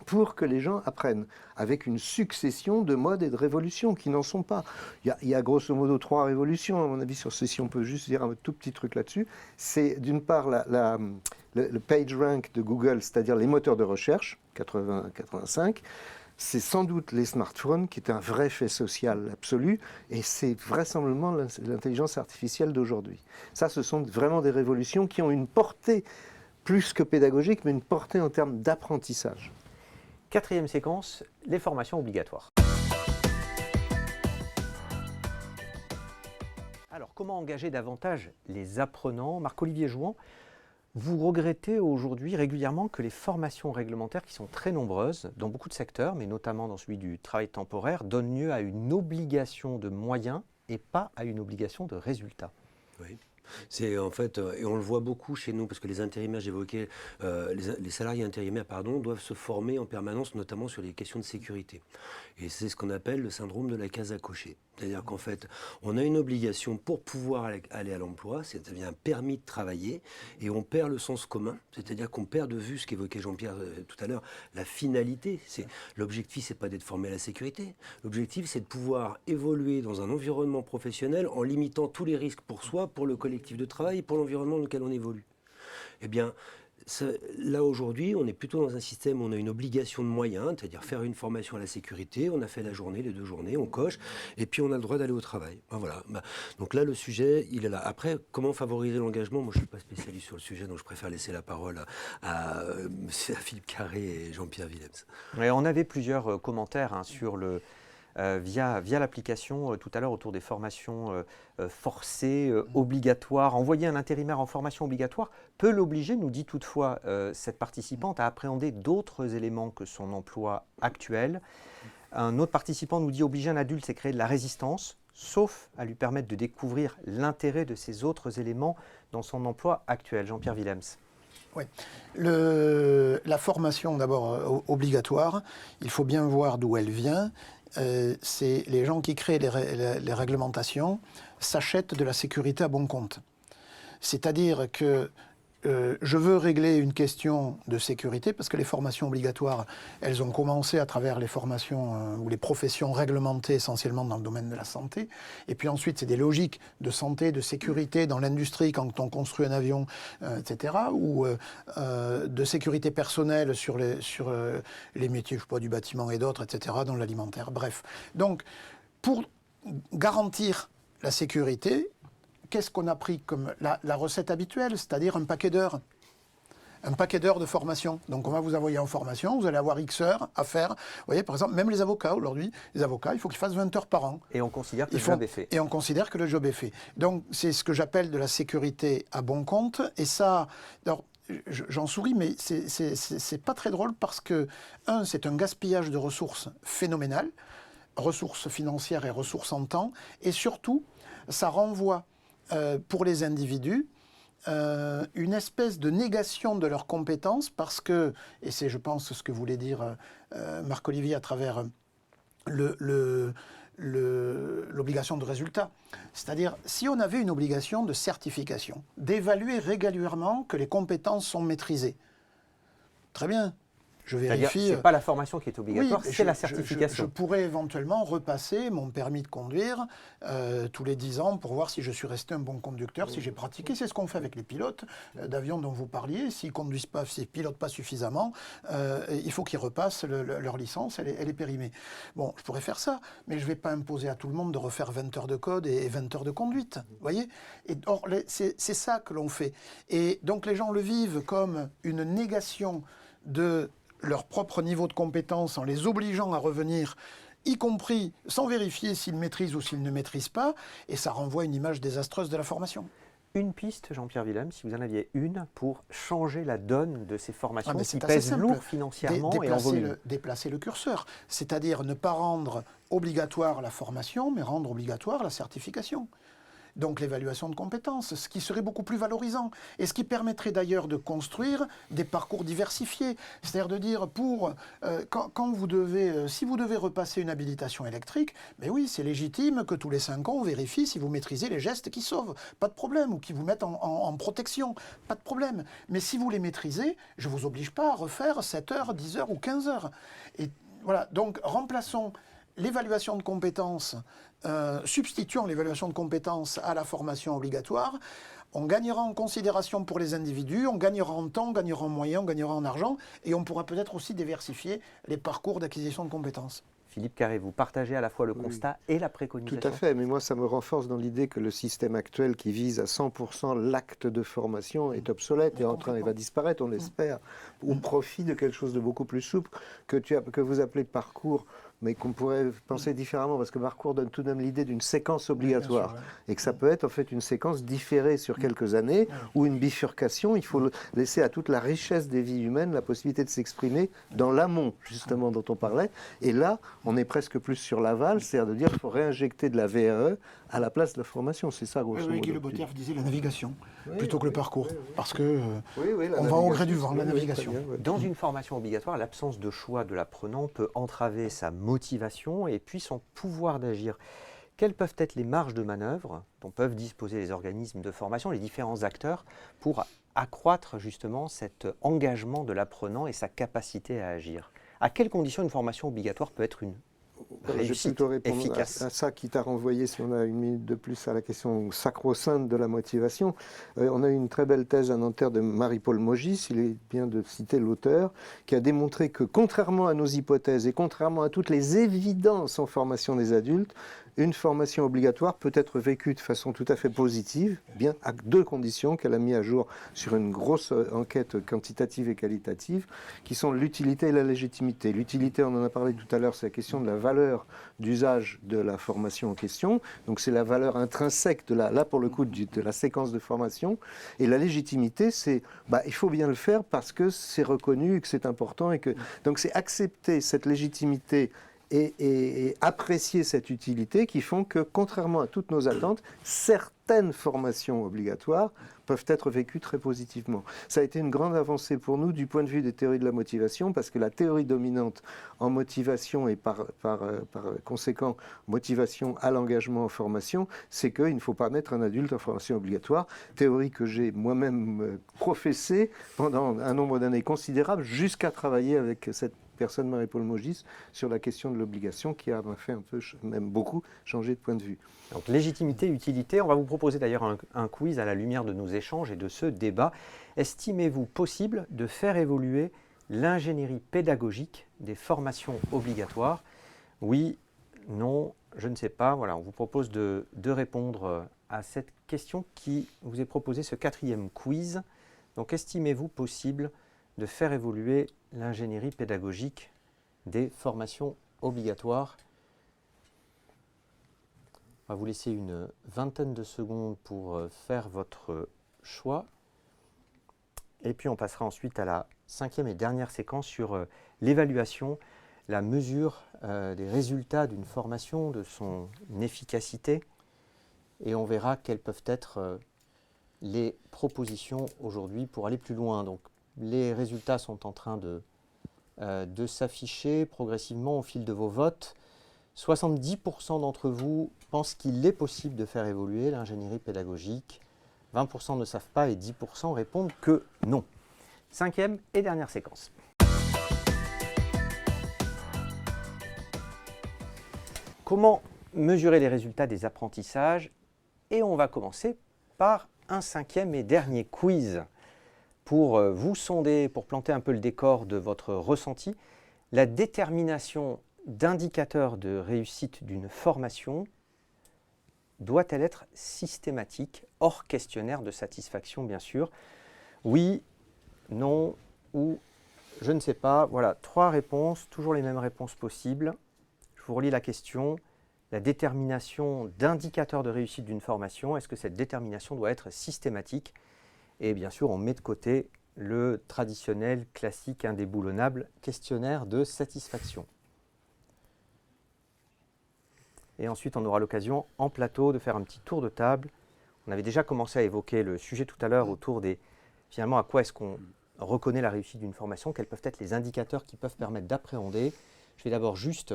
Speaker 3: pour que les gens apprennent, avec une succession de modes et de révolutions qui n'en sont pas. Il y a grosso modo 3 révolutions, à mon avis, sur ceci. On peut juste dire un tout petit truc là-dessus. C'est d'une part le PageRank de Google, c'est-à-dire les moteurs de recherche, 80-85. C'est sans doute les smartphones qui est un vrai fait social absolu, et c'est vraisemblablement l'intelligence artificielle d'aujourd'hui. Ça, ce sont vraiment des révolutions qui ont une portée plus que pédagogique, mais une portée en termes d'apprentissage.
Speaker 1: 4e séquence, les formations obligatoires. Alors, comment engager davantage les apprenants? Marc-Olivier Jouan, vous regrettez aujourd'hui régulièrement que les formations réglementaires, qui sont très nombreuses dans beaucoup de secteurs, mais notamment dans celui du travail temporaire, donnent lieu à une obligation de moyens et pas à une obligation de résultats.
Speaker 4: Oui. C'est en fait, et on le voit beaucoup chez nous, parce que les intérimaires, j'évoquais, les salariés intérimaires, doivent se former en permanence, notamment sur les questions de sécurité. Et c'est ce qu'on appelle le syndrome de la case à cocher. C'est-à-dire qu'en fait, on a une obligation pour pouvoir aller à l'emploi, c'est-à-dire un permis de travailler, et on perd le sens commun, c'est-à-dire qu'on perd de vue ce qu'évoquait Jean-Pierre tout à l'heure, la finalité. L'objectif, c'est pas d'être formé à la sécurité. L'objectif, c'est de pouvoir évoluer dans un environnement professionnel en limitant tous les risques pour soi, pour le collectif de travail et pour l'environnement dans lequel on évolue. Eh bien, là aujourd'hui, on est plutôt dans un système où on a une obligation de moyens, c'est-à-dire faire une formation à la sécurité, on a fait la journée, les 2 journées, on coche, et puis on a le droit d'aller au travail. Ben voilà. Donc là, le sujet, il est là. Après, comment favoriser l'engagement? Moi, je ne suis pas spécialiste sur le sujet, donc je préfère laisser la parole à Philippe Carré et Jean-Pierre Willems.
Speaker 1: Et on avait plusieurs commentaires sur le... via l'application tout à l'heure autour des formations forcées, obligatoires. Envoyer un intérimaire en formation obligatoire peut l'obliger, nous dit toutefois cette participante, à appréhender d'autres éléments que son emploi actuel. Un autre participant nous dit obliger un adulte, c'est créer de la résistance, sauf à lui permettre de découvrir l'intérêt de ces autres éléments dans son emploi actuel. Jean-Pierre Willems.
Speaker 2: Oui. La formation d'abord obligatoire, il faut bien voir d'où elle vient. C'est les gens qui créent les réglementations s'achètent de la sécurité à bon compte. C'est-à-dire que je veux régler une question de sécurité parce que les formations obligatoires, elles ont commencé à travers les formations ou les professions réglementées essentiellement dans le domaine de la santé. Et puis ensuite, c'est des logiques de santé, de sécurité dans l'industrie quand on construit un avion, etc. Ou de sécurité personnelle sur les métiers, je sais pas, du bâtiment et d'autres, etc. dans l'alimentaire. Bref. Donc, pour garantir la sécurité, qu'est-ce qu'on a pris comme la recette habituelle, c'est-à-dire un paquet d'heures de formation. Donc on va vous envoyer en formation, vous allez avoir X heures à faire. Vous voyez, par exemple, même les avocats aujourd'hui, il faut qu'ils fassent 20 heures par an.
Speaker 1: Et on considère que le job est fait.
Speaker 2: Et on considère que le job est fait. Donc c'est ce que j'appelle de la sécurité à bon compte. Et ça, alors, j'en souris, mais c'est pas très drôle parce que, c'est un gaspillage de ressources phénoménal, ressources financières et ressources en temps. Et surtout, ça renvoie pour les individus, une espèce de négation de leurs compétences parce que, et c'est je pense ce que voulait dire Marc-Olivier à travers l'obligation de résultat. C'est-à-dire, si on avait une obligation de certification, d'évaluer régulièrement que les compétences sont maîtrisées, très bien. Je vérifie.
Speaker 1: Ce n'est pas la formation qui est obligatoire, c'est la certification.
Speaker 2: Je pourrais éventuellement repasser mon permis de conduire tous les 10 ans pour voir si je suis resté un bon conducteur, si j'ai pratiqué. C'est ce qu'on fait avec les pilotes d'avions dont vous parliez. S'ils conduisent pas, s'ils pilotent pas suffisamment, il faut qu'ils repassent leur licence, elle est périmée. Bon, je pourrais faire ça, mais je ne vais pas imposer à tout le monde de refaire 20 heures de code et 20 heures de conduite. Vous voyez ? Or, c'est ça que l'on fait. Et donc les gens le vivent comme une négation de leur propre niveau de compétence en les obligeant à revenir, y compris sans vérifier s'ils maîtrisent ou s'ils ne maîtrisent pas, et ça renvoie une image désastreuse de la formation.
Speaker 1: Une piste, Jean-Pierre Willems, si vous en aviez une, pour changer la donne de ces formations qui pèsent lourd financièrement et en volume.
Speaker 2: Déplacer le curseur, c'est-à-dire ne pas rendre obligatoire la formation, mais rendre obligatoire la certification. donc l'évaluation de compétences, ce qui serait beaucoup plus valorisant et ce qui permettrait d'ailleurs de construire des parcours diversifiés. C'est-à-dire de dire, quand vous devez, si vous devez repasser une habilitation électrique, mais oui, c'est légitime que tous les 5 ans, on vérifie si vous maîtrisez les gestes qui sauvent, pas de problème, ou qui vous mettent en protection, pas de problème. Mais si vous les maîtrisez, je ne vous oblige pas à refaire 7 heures, 10 heures ou 15 heures. Et voilà, donc remplaçons l'évaluation de compétences, substituant l'évaluation de compétences à la formation obligatoire. On gagnera en considération pour les individus, on gagnera en temps, on gagnera en moyens, on gagnera en argent, et on pourra peut-être aussi diversifier les parcours d'acquisition de compétences.
Speaker 1: Philippe Carré, vous partagez à la fois le constat et la préconisation.
Speaker 3: Tout à fait, mais moi ça me renforce dans l'idée que le système actuel qui vise à 100% l'acte de formation est obsolète et en train, il va disparaître, on l'espère, au profit de quelque chose de beaucoup plus souple que vous appelez parcours, mais qu'on pourrait penser différemment, parce que parcours donne tout de même l'idée d'une séquence obligatoire, et que ça peut être en fait une séquence différée sur quelques années, ou une bifurcation. Il faut laisser à toute la richesse des vies humaines la possibilité de s'exprimer dans l'amont, justement, dont on parlait, et là, on est presque plus sur l'aval, c'est-à-dire de dire qu'il faut réinjecter de la VAE à la place de la formation, c'est ça, grosso modo.
Speaker 2: Guy Le Boterf disait la navigation, plutôt que le parcours, parce que on va au gré du vent, la navigation.
Speaker 1: Dans une formation obligatoire, l'absence de choix de l'apprenant peut entraver sa motivation et puis son pouvoir d'agir. Quelles peuvent être les marges de manœuvre dont peuvent disposer les organismes de formation, les différents acteurs, pour accroître justement cet engagement de l'apprenant et sa capacité à agir? À quelles conditions une formation obligatoire peut être une réussite efficace?
Speaker 3: À ça qui t'a renvoyé, si on a une minute de plus, à la question sacro-sainte de la motivation. On a eu une très belle thèse à Nanterre de Marie-Paul Mogis, il est bien de citer l'auteur, qui a démontré que contrairement à nos hypothèses et contrairement à toutes les évidences en formation des adultes, une formation obligatoire peut être vécue de façon tout à fait positive, bien à 2 conditions qu'elle a mis à jour sur une grosse enquête quantitative et qualitative, qui sont l'utilité et la légitimité. L'utilité, on en a parlé tout à l'heure, c'est la question de la valeur d'usage de la formation en question. Donc c'est la valeur intrinsèque, là pour le coup, de la séquence de formation. Et la légitimité, c'est il faut bien le faire parce que c'est reconnu, que c'est important. Donc c'est accepter cette légitimité et apprécier cette utilité qui font que, contrairement à toutes nos attentes, certaines formations obligatoires peuvent être vécues très positivement. Ça a été une grande avancée pour nous du point de vue des théories de la motivation, parce que la théorie dominante en motivation et par conséquent motivation à l'engagement en formation, c'est qu'il ne faut pas mettre un adulte en formation obligatoire, théorie que j'ai moi-même professée pendant un nombre d'années considérable, jusqu'à travailler avec cette personne, Marie-Paul Mogis, sur la question de l'obligation qui m'a fait un peu, même beaucoup, changer de point de vue.
Speaker 1: Donc légitimité, utilité, on va vous proposer d'ailleurs un quiz à la lumière de nos échanges et de ce débat. Estimez-vous possible de faire évoluer l'ingénierie pédagogique des formations obligatoires? Oui, non, je ne sais pas. Voilà, on vous propose de répondre à cette question qui vous est proposée, ce 4e quiz. Donc estimez-vous possible de faire évoluer l'ingénierie pédagogique des formations obligatoires? On va vous laisser une vingtaine de secondes pour faire votre choix. Et puis on passera ensuite à la 5e et dernière séquence sur l'évaluation, la mesure des résultats d'une formation, de son efficacité. Et on verra quelles peuvent être les propositions aujourd'hui pour aller plus loin. Donc, les résultats sont en train de s'afficher progressivement au fil de vos votes. 70% d'entre vous pensent qu'il est possible de faire évoluer l'ingénierie pédagogique. 20% ne savent pas et 10% répondent que non. 5e et dernière séquence. Comment mesurer les résultats des apprentissages? Et on va commencer par un 5e et dernier quiz. Pour vous sonder, pour planter un peu le décor de votre ressenti, la détermination d'indicateurs de réussite d'une formation doit-elle être systématique, hors questionnaire de satisfaction bien sûr? Oui, non ou je ne sais pas. Voilà, 3 réponses, toujours les mêmes réponses possibles. Je vous relis la question. La détermination d'indicateurs de réussite d'une formation, est-ce que cette détermination doit être systématique? Et bien sûr, on met de côté le traditionnel, classique, indéboulonnable questionnaire de satisfaction. Et ensuite, on aura l'occasion en plateau de faire un petit tour de table On avait déjà commencé à évoquer le sujet tout à l'heure autour des, finalement, à quoi est-ce qu'on reconnaît la réussite d'une formation, quels peuvent être les indicateurs qui peuvent permettre d'appréhender. Je vais d'abord juste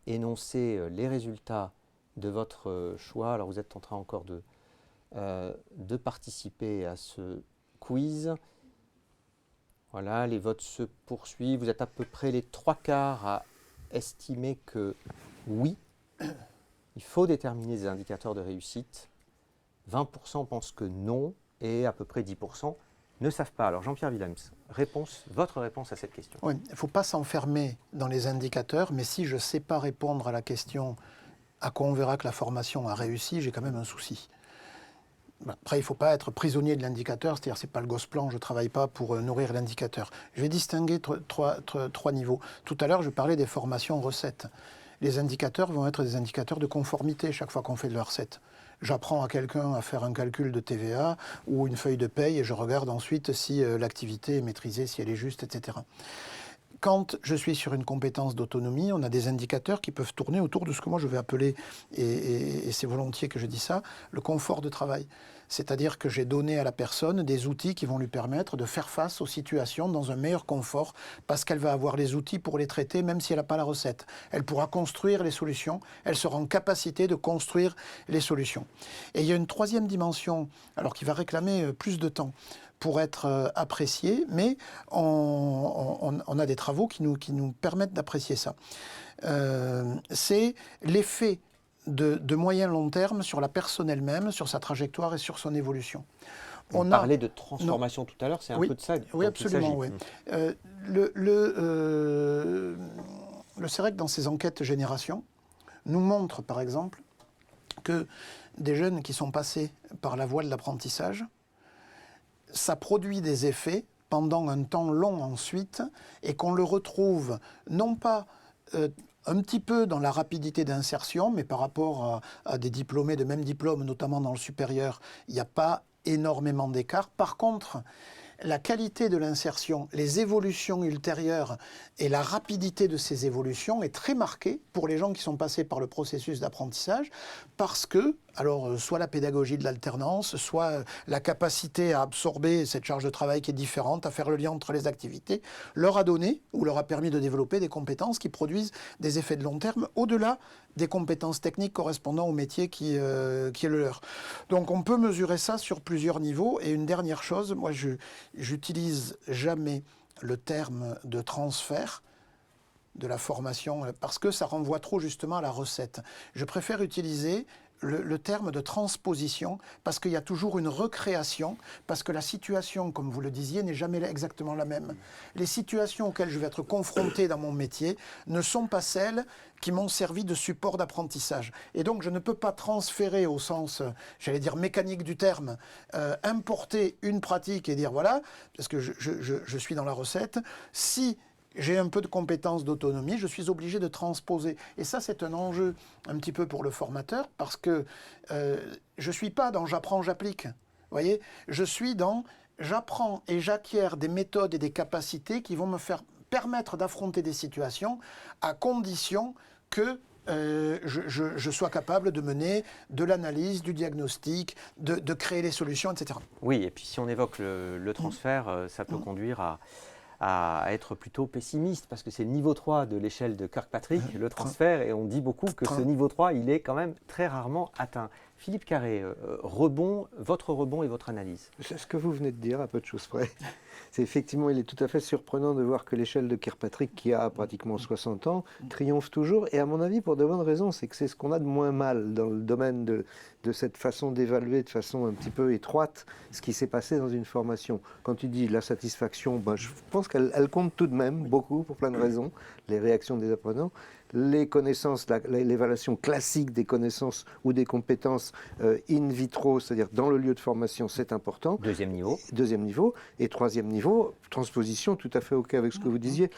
Speaker 1: énoncer les résultats de votre choix. Alors vous êtes en train encore de participer à ce quiz. Voilà, les votes se poursuivent. Vous êtes à peu près les 3/4 à estimer que oui, il faut déterminer des indicateurs de réussite. 20% pensent que non et à peu près 10% ne savent pas. Alors Jean-Pierre Willems, votre réponse à cette question.
Speaker 2: Oui, il ne faut pas s'enfermer dans les indicateurs, mais si je ne sais pas répondre à la question à quoi on verra que la formation a réussi, j'ai quand même un souci. Après, il ne faut pas être prisonnier de l'indicateur, c'est-à-dire c'est pas le Gosplan, je ne travaille pas pour nourrir l'indicateur. Je vais distinguer trois niveaux. Tout à l'heure, je parlais des formations recettes. Les indicateurs vont être des indicateurs de conformité chaque fois qu'on fait de la recette. J'apprends à quelqu'un à faire un calcul de TVA ou une feuille de paye et je regarde ensuite si l'activité est maîtrisée, si elle est juste, etc. Quand je suis sur une compétence d'autonomie, on a des indicateurs qui peuvent tourner autour de ce que moi je vais appeler, et c'est volontiers que je dis ça, le confort de travail. C'est-à-dire que j'ai donné à la personne des outils qui vont lui permettre de faire face aux situations dans un meilleur confort, parce qu'elle va avoir les outils pour les traiter, même si elle n'a pas la recette. Elle pourra construire les solutions, elle sera en capacité de construire les solutions. Et il y a une troisième dimension, alors qui va réclamer plus de temps pour être apprécié, mais on a des travaux qui nous permettent d'apprécier ça. C'est l'effet de moyen long terme sur la personne elle-même, sur sa trajectoire et sur son évolution.
Speaker 1: On parlait de transformation tout à l'heure, c'est un peu de ça.
Speaker 2: Oui, absolument. Oui. Le CEREC, dans ses enquêtes génération, nous montre par exemple que des jeunes qui sont passés par la voie de l'apprentissage, ça produit des effets pendant un temps long ensuite, et qu'on le retrouve non pas un petit peu dans la rapidité d'insertion, mais par rapport à des diplômés de même diplôme, notamment dans le supérieur, il n'y a pas énormément d'écart. Par contre, la qualité de l'insertion, les évolutions ultérieures et la rapidité de ces évolutions est très marquée pour les gens qui sont passés par le processus d'apprentissage, parce que, alors, soit la pédagogie de l'alternance, soit la capacité à absorber cette charge de travail qui est différente, à faire le lien entre les activités, leur a donné ou leur a permis de développer des compétences qui produisent des effets de long terme au-delà des compétences techniques correspondant au métier qui est le leur. Donc on peut mesurer ça sur plusieurs niveaux. Et une dernière chose, moi j'utilise jamais le terme de transfert de la formation, parce que ça renvoie trop justement à la recette. Je préfère utiliser le terme de transposition, parce qu'il y a toujours une recréation, parce que la situation, comme vous le disiez, n'est jamais exactement la même. Les situations auxquelles je vais être confronté dans mon métier ne sont pas celles qui m'ont servi de support d'apprentissage. Et donc je ne peux pas transférer au sens, j'allais dire mécanique du terme, importer une pratique et dire voilà, parce que je suis dans la recette, si j'ai un peu de compétences d'autonomie, je suis obligé de transposer. Et ça, c'est un enjeu un petit peu pour le formateur, parce que je ne suis pas dans j'apprends, j'applique. Vous voyez, je suis dans j'apprends et j'acquiers des méthodes et des capacités qui vont me faire permettre d'affronter des situations à condition que je sois capable de mener de l'analyse, du diagnostic, de créer les solutions, etc.
Speaker 1: Oui, et puis si on évoque le transfert, ça peut conduire à être plutôt pessimiste, parce que c'est le niveau 3 de l'échelle de Kirkpatrick, le transfert, et on dit beaucoup que ce niveau 3, il est quand même très rarement atteint. Philippe Carré, votre rebond et votre analyse.
Speaker 3: C'est ce que vous venez de dire, à peu de choses près. C'est effectivement, il est tout à fait surprenant de voir que l'échelle de Kirkpatrick, qui a pratiquement 60 ans, triomphe toujours, et à mon avis, pour de bonnes raisons, c'est que c'est ce qu'on a de moins mal dans le domaine de cette façon d'évaluer de façon un petit peu étroite ce qui s'est passé dans une formation. Quand tu dis la satisfaction, je pense qu'elle compte tout de même beaucoup, pour plein de raisons, les réactions des apprenants. Les connaissances, l'évaluation classique des connaissances ou des compétences in vitro, c'est-à-dire dans le lieu de formation, c'est important.
Speaker 1: Deuxième niveau.
Speaker 3: Deuxième niveau. Et troisième niveau, transposition, tout à fait OK avec ce que vous disiez.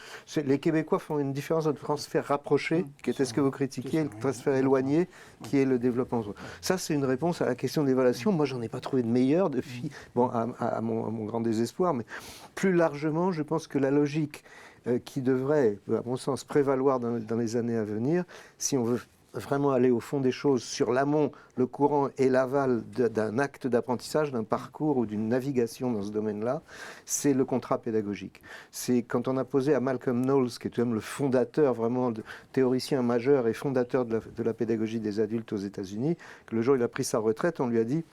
Speaker 3: Les Québécois font une différence entre transfert rapproché, qui était ce que vous critiquiez, et le transfert éloigné, qui est le développement. Ça, c'est une réponse à la question de l'évaluation. Moi, j'en ai pas trouvé de meilleure depuis, à mon grand désespoir, mais plus largement, je pense que la logique qui devrait, à mon sens, prévaloir dans les années à venir, si on veut vraiment aller au fond des choses sur l'amont, le courant et l'aval d'un acte d'apprentissage, d'un parcours ou d'une navigation dans ce domaine-là, c'est le contrat pédagogique. C'est quand on a posé à Malcolm Knowles, qui est quand même le fondateur, vraiment théoricien majeur et fondateur de la pédagogie des adultes aux États-Unis, que le jour où il a pris sa retraite, on lui a dit: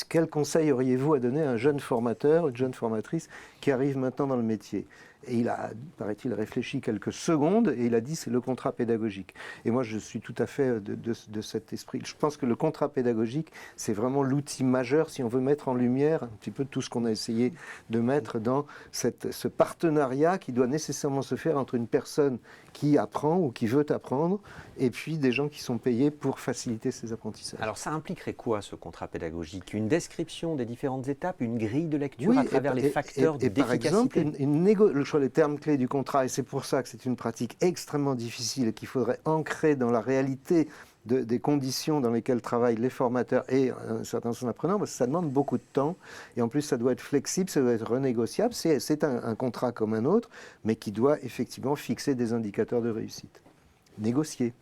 Speaker 3: quel conseil auriez-vous à donner à un jeune formateur, une jeune formatrice qui arrive maintenant dans le métier? Et il a, paraît-il, réfléchi quelques secondes et il a dit: c'est le contrat pédagogique. Et moi, je suis tout à fait de cet esprit. Je pense que le contrat pédagogique, c'est vraiment l'outil majeur si on veut mettre en lumière un petit peu tout ce qu'on a essayé de mettre dans ce partenariat qui doit nécessairement se faire entre une personne qui apprend ou qui veut apprendre et puis des gens qui sont payés pour faciliter ces apprentissages.
Speaker 1: Alors ça impliquerait quoi ce contrat pédagogique? Une description des différentes étapes, une grille de lecture
Speaker 3: Oui,
Speaker 1: à travers les facteurs
Speaker 3: par exemple,
Speaker 1: d'efficacité?
Speaker 3: le choix des termes clés du contrat, et c'est pour ça que c'est une pratique extrêmement difficile et qu'il faudrait ancrer dans la réalité des conditions dans lesquelles travaillent les formateurs et un certain nombre d'apprenants, parce que ça demande beaucoup de temps, et en plus ça doit être flexible, ça doit être renégociable, c'est un contrat comme un autre, mais qui doit effectivement fixer des indicateurs de réussite. Négocier.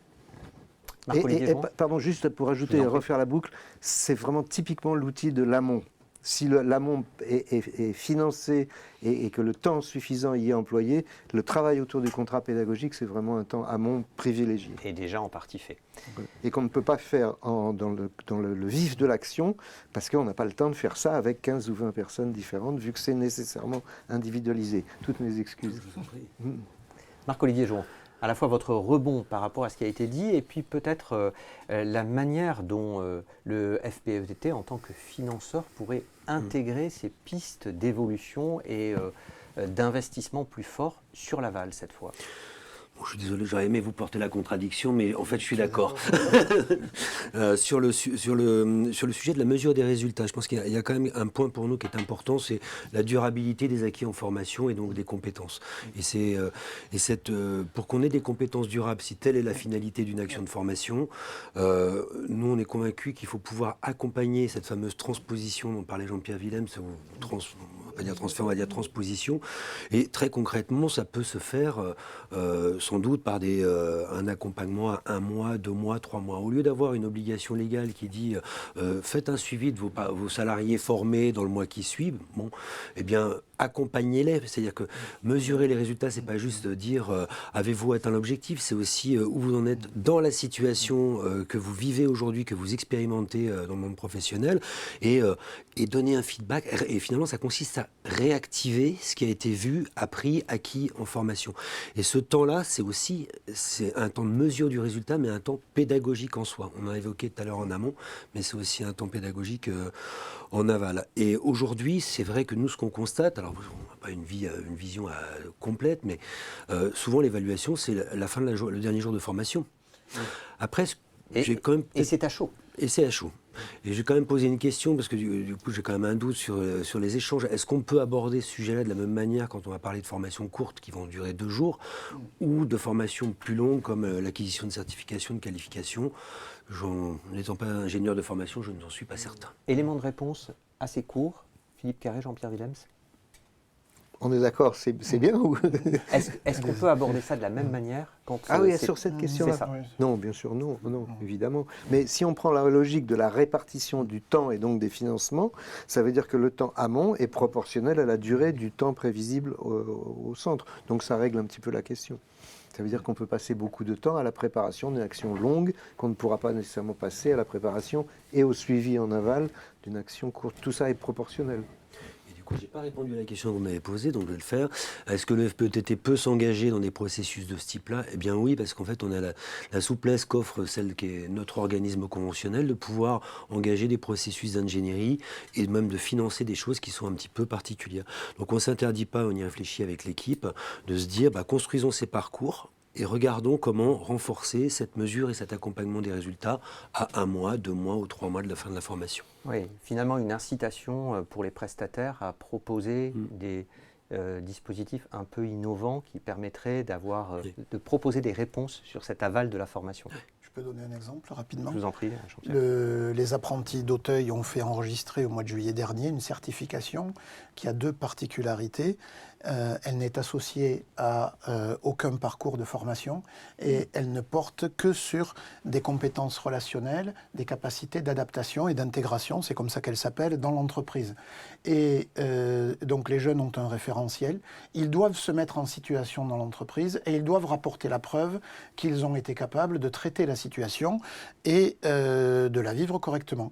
Speaker 3: Pardon, juste pour ajouter et refaire la boucle, c'est vraiment typiquement l'outil de l'amont. Si l'amont est financé et que le temps suffisant y est employé, le travail autour du contrat pédagogique, c'est vraiment un temps amont privilégié.
Speaker 1: Et déjà en partie fait.
Speaker 3: Et qu'on ne peut pas faire dans le vif de l'action, parce qu'on n'a pas le temps de faire ça avec 15 ou 20 personnes différentes, vu que c'est nécessairement individualisé. Toutes mes excuses.
Speaker 1: Marc-Olivier Jouan, à la fois votre rebond par rapport à ce qui a été dit et puis peut-être la manière dont le FPETT en tant que financeur pourrait intégrer ces pistes d'évolution et d'investissement plus fort sur l'aval cette fois.
Speaker 4: Bon, je suis désolé, j'aurais aimé vous porter la contradiction, mais en fait, je suis d'accord. Sur le sujet de la mesure des résultats, je pense qu'il y a quand même un point pour nous qui est important, c'est la durabilité des acquis en formation et donc des compétences. Pour qu'on ait des compétences durables, si telle est la finalité d'une action de formation, nous, on est convaincus qu'il faut pouvoir accompagner cette fameuse transposition dont parlait Jean-Pierre Willems, on va pas dire transfert, on va dire transposition. Et très concrètement, ça peut se faire sans doute par un accompagnement à 1 mois, 2 mois, 3 mois. Au lieu d'avoir une obligation légale qui dit faites un suivi de vos salariés formés dans le mois qui suit, bon, eh bien, accompagnez-les. C'est-à-dire que mesurer les résultats, c'est pas juste dire avez-vous atteint l'objectif, c'est aussi où vous en êtes dans la situation que vous vivez aujourd'hui, que vous expérimentez dans le monde professionnel, et donner un feedback. Et finalement, ça consiste à réactiver ce qui a été vu, appris, acquis en formation. Et ce temps-là, c'est un temps de mesure du résultat, mais un temps pédagogique en soi. On a évoqué tout à l'heure en amont, mais c'est aussi un temps pédagogique en aval. Et aujourd'hui, c'est vrai que nous, ce qu'on constate, alors on n'a pas une vision complète, mais souvent l'évaluation, c'est la fin le dernier jour de formation. Après,
Speaker 1: et c'est à chaud.
Speaker 4: Et c'est à chaud. Et j'ai quand même posé une question, parce que du coup j'ai quand même un doute sur les échanges. Est-ce qu'on peut aborder ce sujet-là de la même manière quand on va parler de formations courtes qui vont durer 2 jours, ou de formations plus longues comme l'acquisition de certifications, de qualifications? N'étant pas ingénieur de formation, je n'en suis pas certain.
Speaker 1: Élément de réponse assez court. Philippe Carré, Jean-Pierre Willems.
Speaker 3: On est d'accord, c'est bien ou...
Speaker 1: Est-ce qu'on peut aborder ça de la même manière quand
Speaker 3: sur cette question-là. Non, bien sûr, non, évidemment. Mais si on prend la logique de la répartition du temps et donc des financements, ça veut dire que le temps amont est proportionnel à la durée du temps prévisible au centre. Donc ça règle un petit peu la question. Ça veut dire qu'on peut passer beaucoup de temps à la préparation d'une action longue qu'on ne pourra pas nécessairement passer à la préparation et au suivi en aval d'une action courte. Tout ça est proportionnel.
Speaker 4: Je n'ai pas répondu à la question que vous m'avez posée, donc je vais le faire. Est-ce que le FPETT peut s'engager dans des processus de ce type-là? Eh bien oui, parce qu'en fait, on a la souplesse qu'offre celle qui est notre organisme conventionnel de pouvoir engager des processus d'ingénierie et même de financer des choses qui sont un petit peu particulières. Donc on ne s'interdit pas, on y réfléchit avec l'équipe, de se dire construisons ces parcours et regardons comment renforcer cette mesure et cet accompagnement des résultats à 1 mois, 2 mois ou 3 mois de la fin de la formation.
Speaker 1: Oui, finalement une incitation pour les prestataires à proposer des dispositifs un peu innovants qui permettraient de proposer des réponses sur cet aval de la formation.
Speaker 2: peux donner un exemple rapidement.
Speaker 1: Je vous en prie, Jean-Pierre.
Speaker 2: Les apprentis d'Auteuil ont fait enregistrer au mois de juillet dernier une certification qui a 2 particularités. Elle n'est associée à aucun parcours de formation et elle ne porte que sur des compétences relationnelles, des capacités d'adaptation et d'intégration, c'est comme ça qu'elle s'appelle, dans l'entreprise. Et donc les jeunes ont un référentiel, ils doivent se mettre en situation dans l'entreprise et ils doivent rapporter la preuve qu'ils ont été capables de traiter la situation et de la vivre correctement,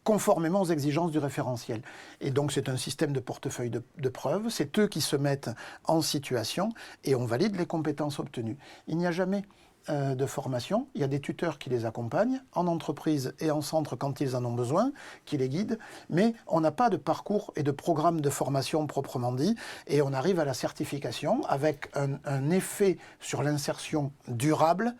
Speaker 2: conformément aux exigences du référentiel. Et donc c'est un système de portefeuille de preuves, c'est eux qui se mettent en situation et on valide les compétences obtenues. Il n'y a jamais de formation, il y a des tuteurs qui les accompagnent en entreprise et en centre quand ils en ont besoin, qui les guident, mais on n'a pas de parcours et de programme de formation proprement dit, et on arrive à la certification avec un effet sur l'insertion durable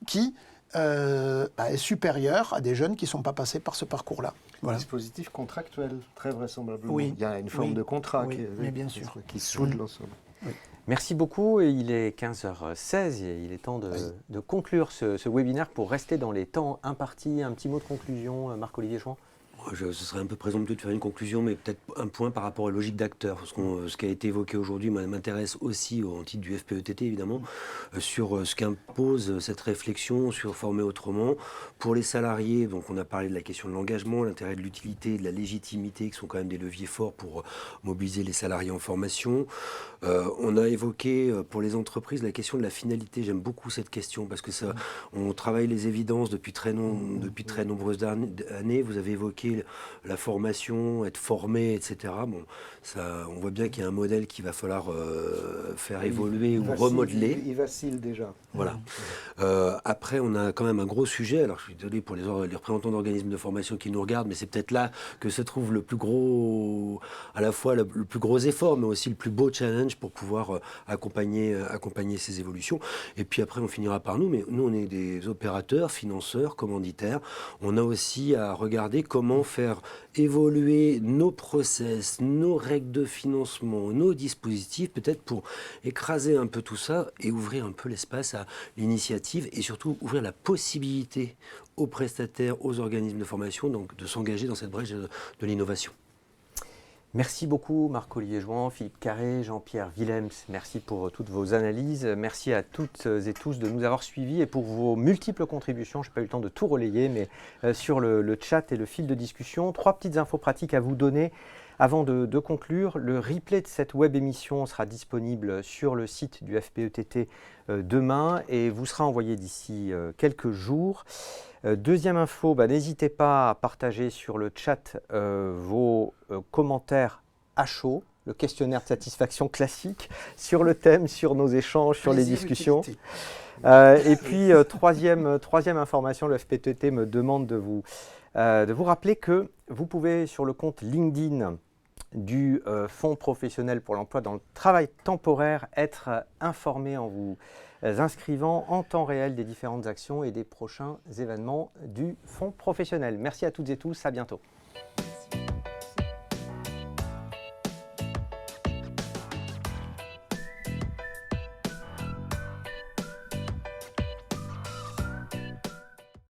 Speaker 2: qui est supérieur à des jeunes qui ne sont pas passés par ce parcours-là.
Speaker 3: Voilà. Un dispositif contractuel, très vraisemblablement.
Speaker 2: Oui.
Speaker 3: Il y a une forme de contrat
Speaker 2: mais bien sûr.
Speaker 3: qui soude l'ensemble.
Speaker 2: Oui.
Speaker 1: Merci beaucoup. Il est 15h16 et il est temps de conclure ce webinaire pour rester dans les temps impartis. Un petit mot de conclusion, Marc-Olivier Jouan.
Speaker 4: Ce serait un peu présomptueux de faire une conclusion, mais peut-être un point par rapport à la logique d'acteur. Ce qui a été évoqué aujourd'hui m'intéresse aussi, au titre du FPETT évidemment, sur ce qu'impose cette réflexion sur former autrement. Pour les salariés, donc on a parlé de la question de l'engagement, l'intérêt de l'utilité, de la légitimité, qui sont quand même des leviers forts pour mobiliser les salariés en formation. On a évoqué pour les entreprises la question de la finalité. J'aime beaucoup cette question parce que on travaille les évidences depuis très nombreuses années. Vous avez évoqué la formation, être formé, etc. Bon, on voit bien qu'il y a un modèle qu'il va falloir faire évoluer ou remodeler.
Speaker 3: Il vacille déjà.
Speaker 4: Voilà. Après, on a quand même un gros sujet. Alors, je suis désolé pour les représentants d'organismes de formation qui nous regardent, mais c'est peut-être là que se trouve le plus gros, à la fois le plus gros effort, mais aussi le plus beau challenge pour pouvoir accompagner ces évolutions. Et puis après, on finira par nous. Mais nous, on est des opérateurs, financeurs, commanditaires. On a aussi à regarder comment faire évoluer nos process, nos règles de financement, nos dispositifs, peut-être pour écraser un peu tout ça et ouvrir un peu l'espace à l'initiative et surtout ouvrir la possibilité aux prestataires, aux organismes de formation donc de s'engager dans cette brèche de l'innovation.
Speaker 1: Merci beaucoup Marc-Olivier Jouan, Philippe Carré, Jean-Pierre Willems, merci pour toutes vos analyses. Merci à toutes et tous de nous avoir suivis et pour vos multiples contributions. Je n'ai pas eu le temps de tout relayer, mais sur le chat et le fil de discussion. 3 petites infos pratiques à vous donner. Avant de conclure, le replay de cette web émission sera disponible sur le site du FPETT demain et vous sera envoyé d'ici quelques jours. Deuxième info, n'hésitez pas à partager sur le chat vos commentaires à chaud, le questionnaire de satisfaction classique sur le thème, sur nos échanges, sur les discussions. Et puis, troisième information, le FPETT me demande de vous rappeler que vous pouvez, sur le compte LinkedIn du Fonds professionnel pour l'emploi dans le travail temporaire, être informé en vous inscrivant en temps réel des différentes actions et des prochains événements du Fonds professionnel. Merci à toutes et tous, à bientôt.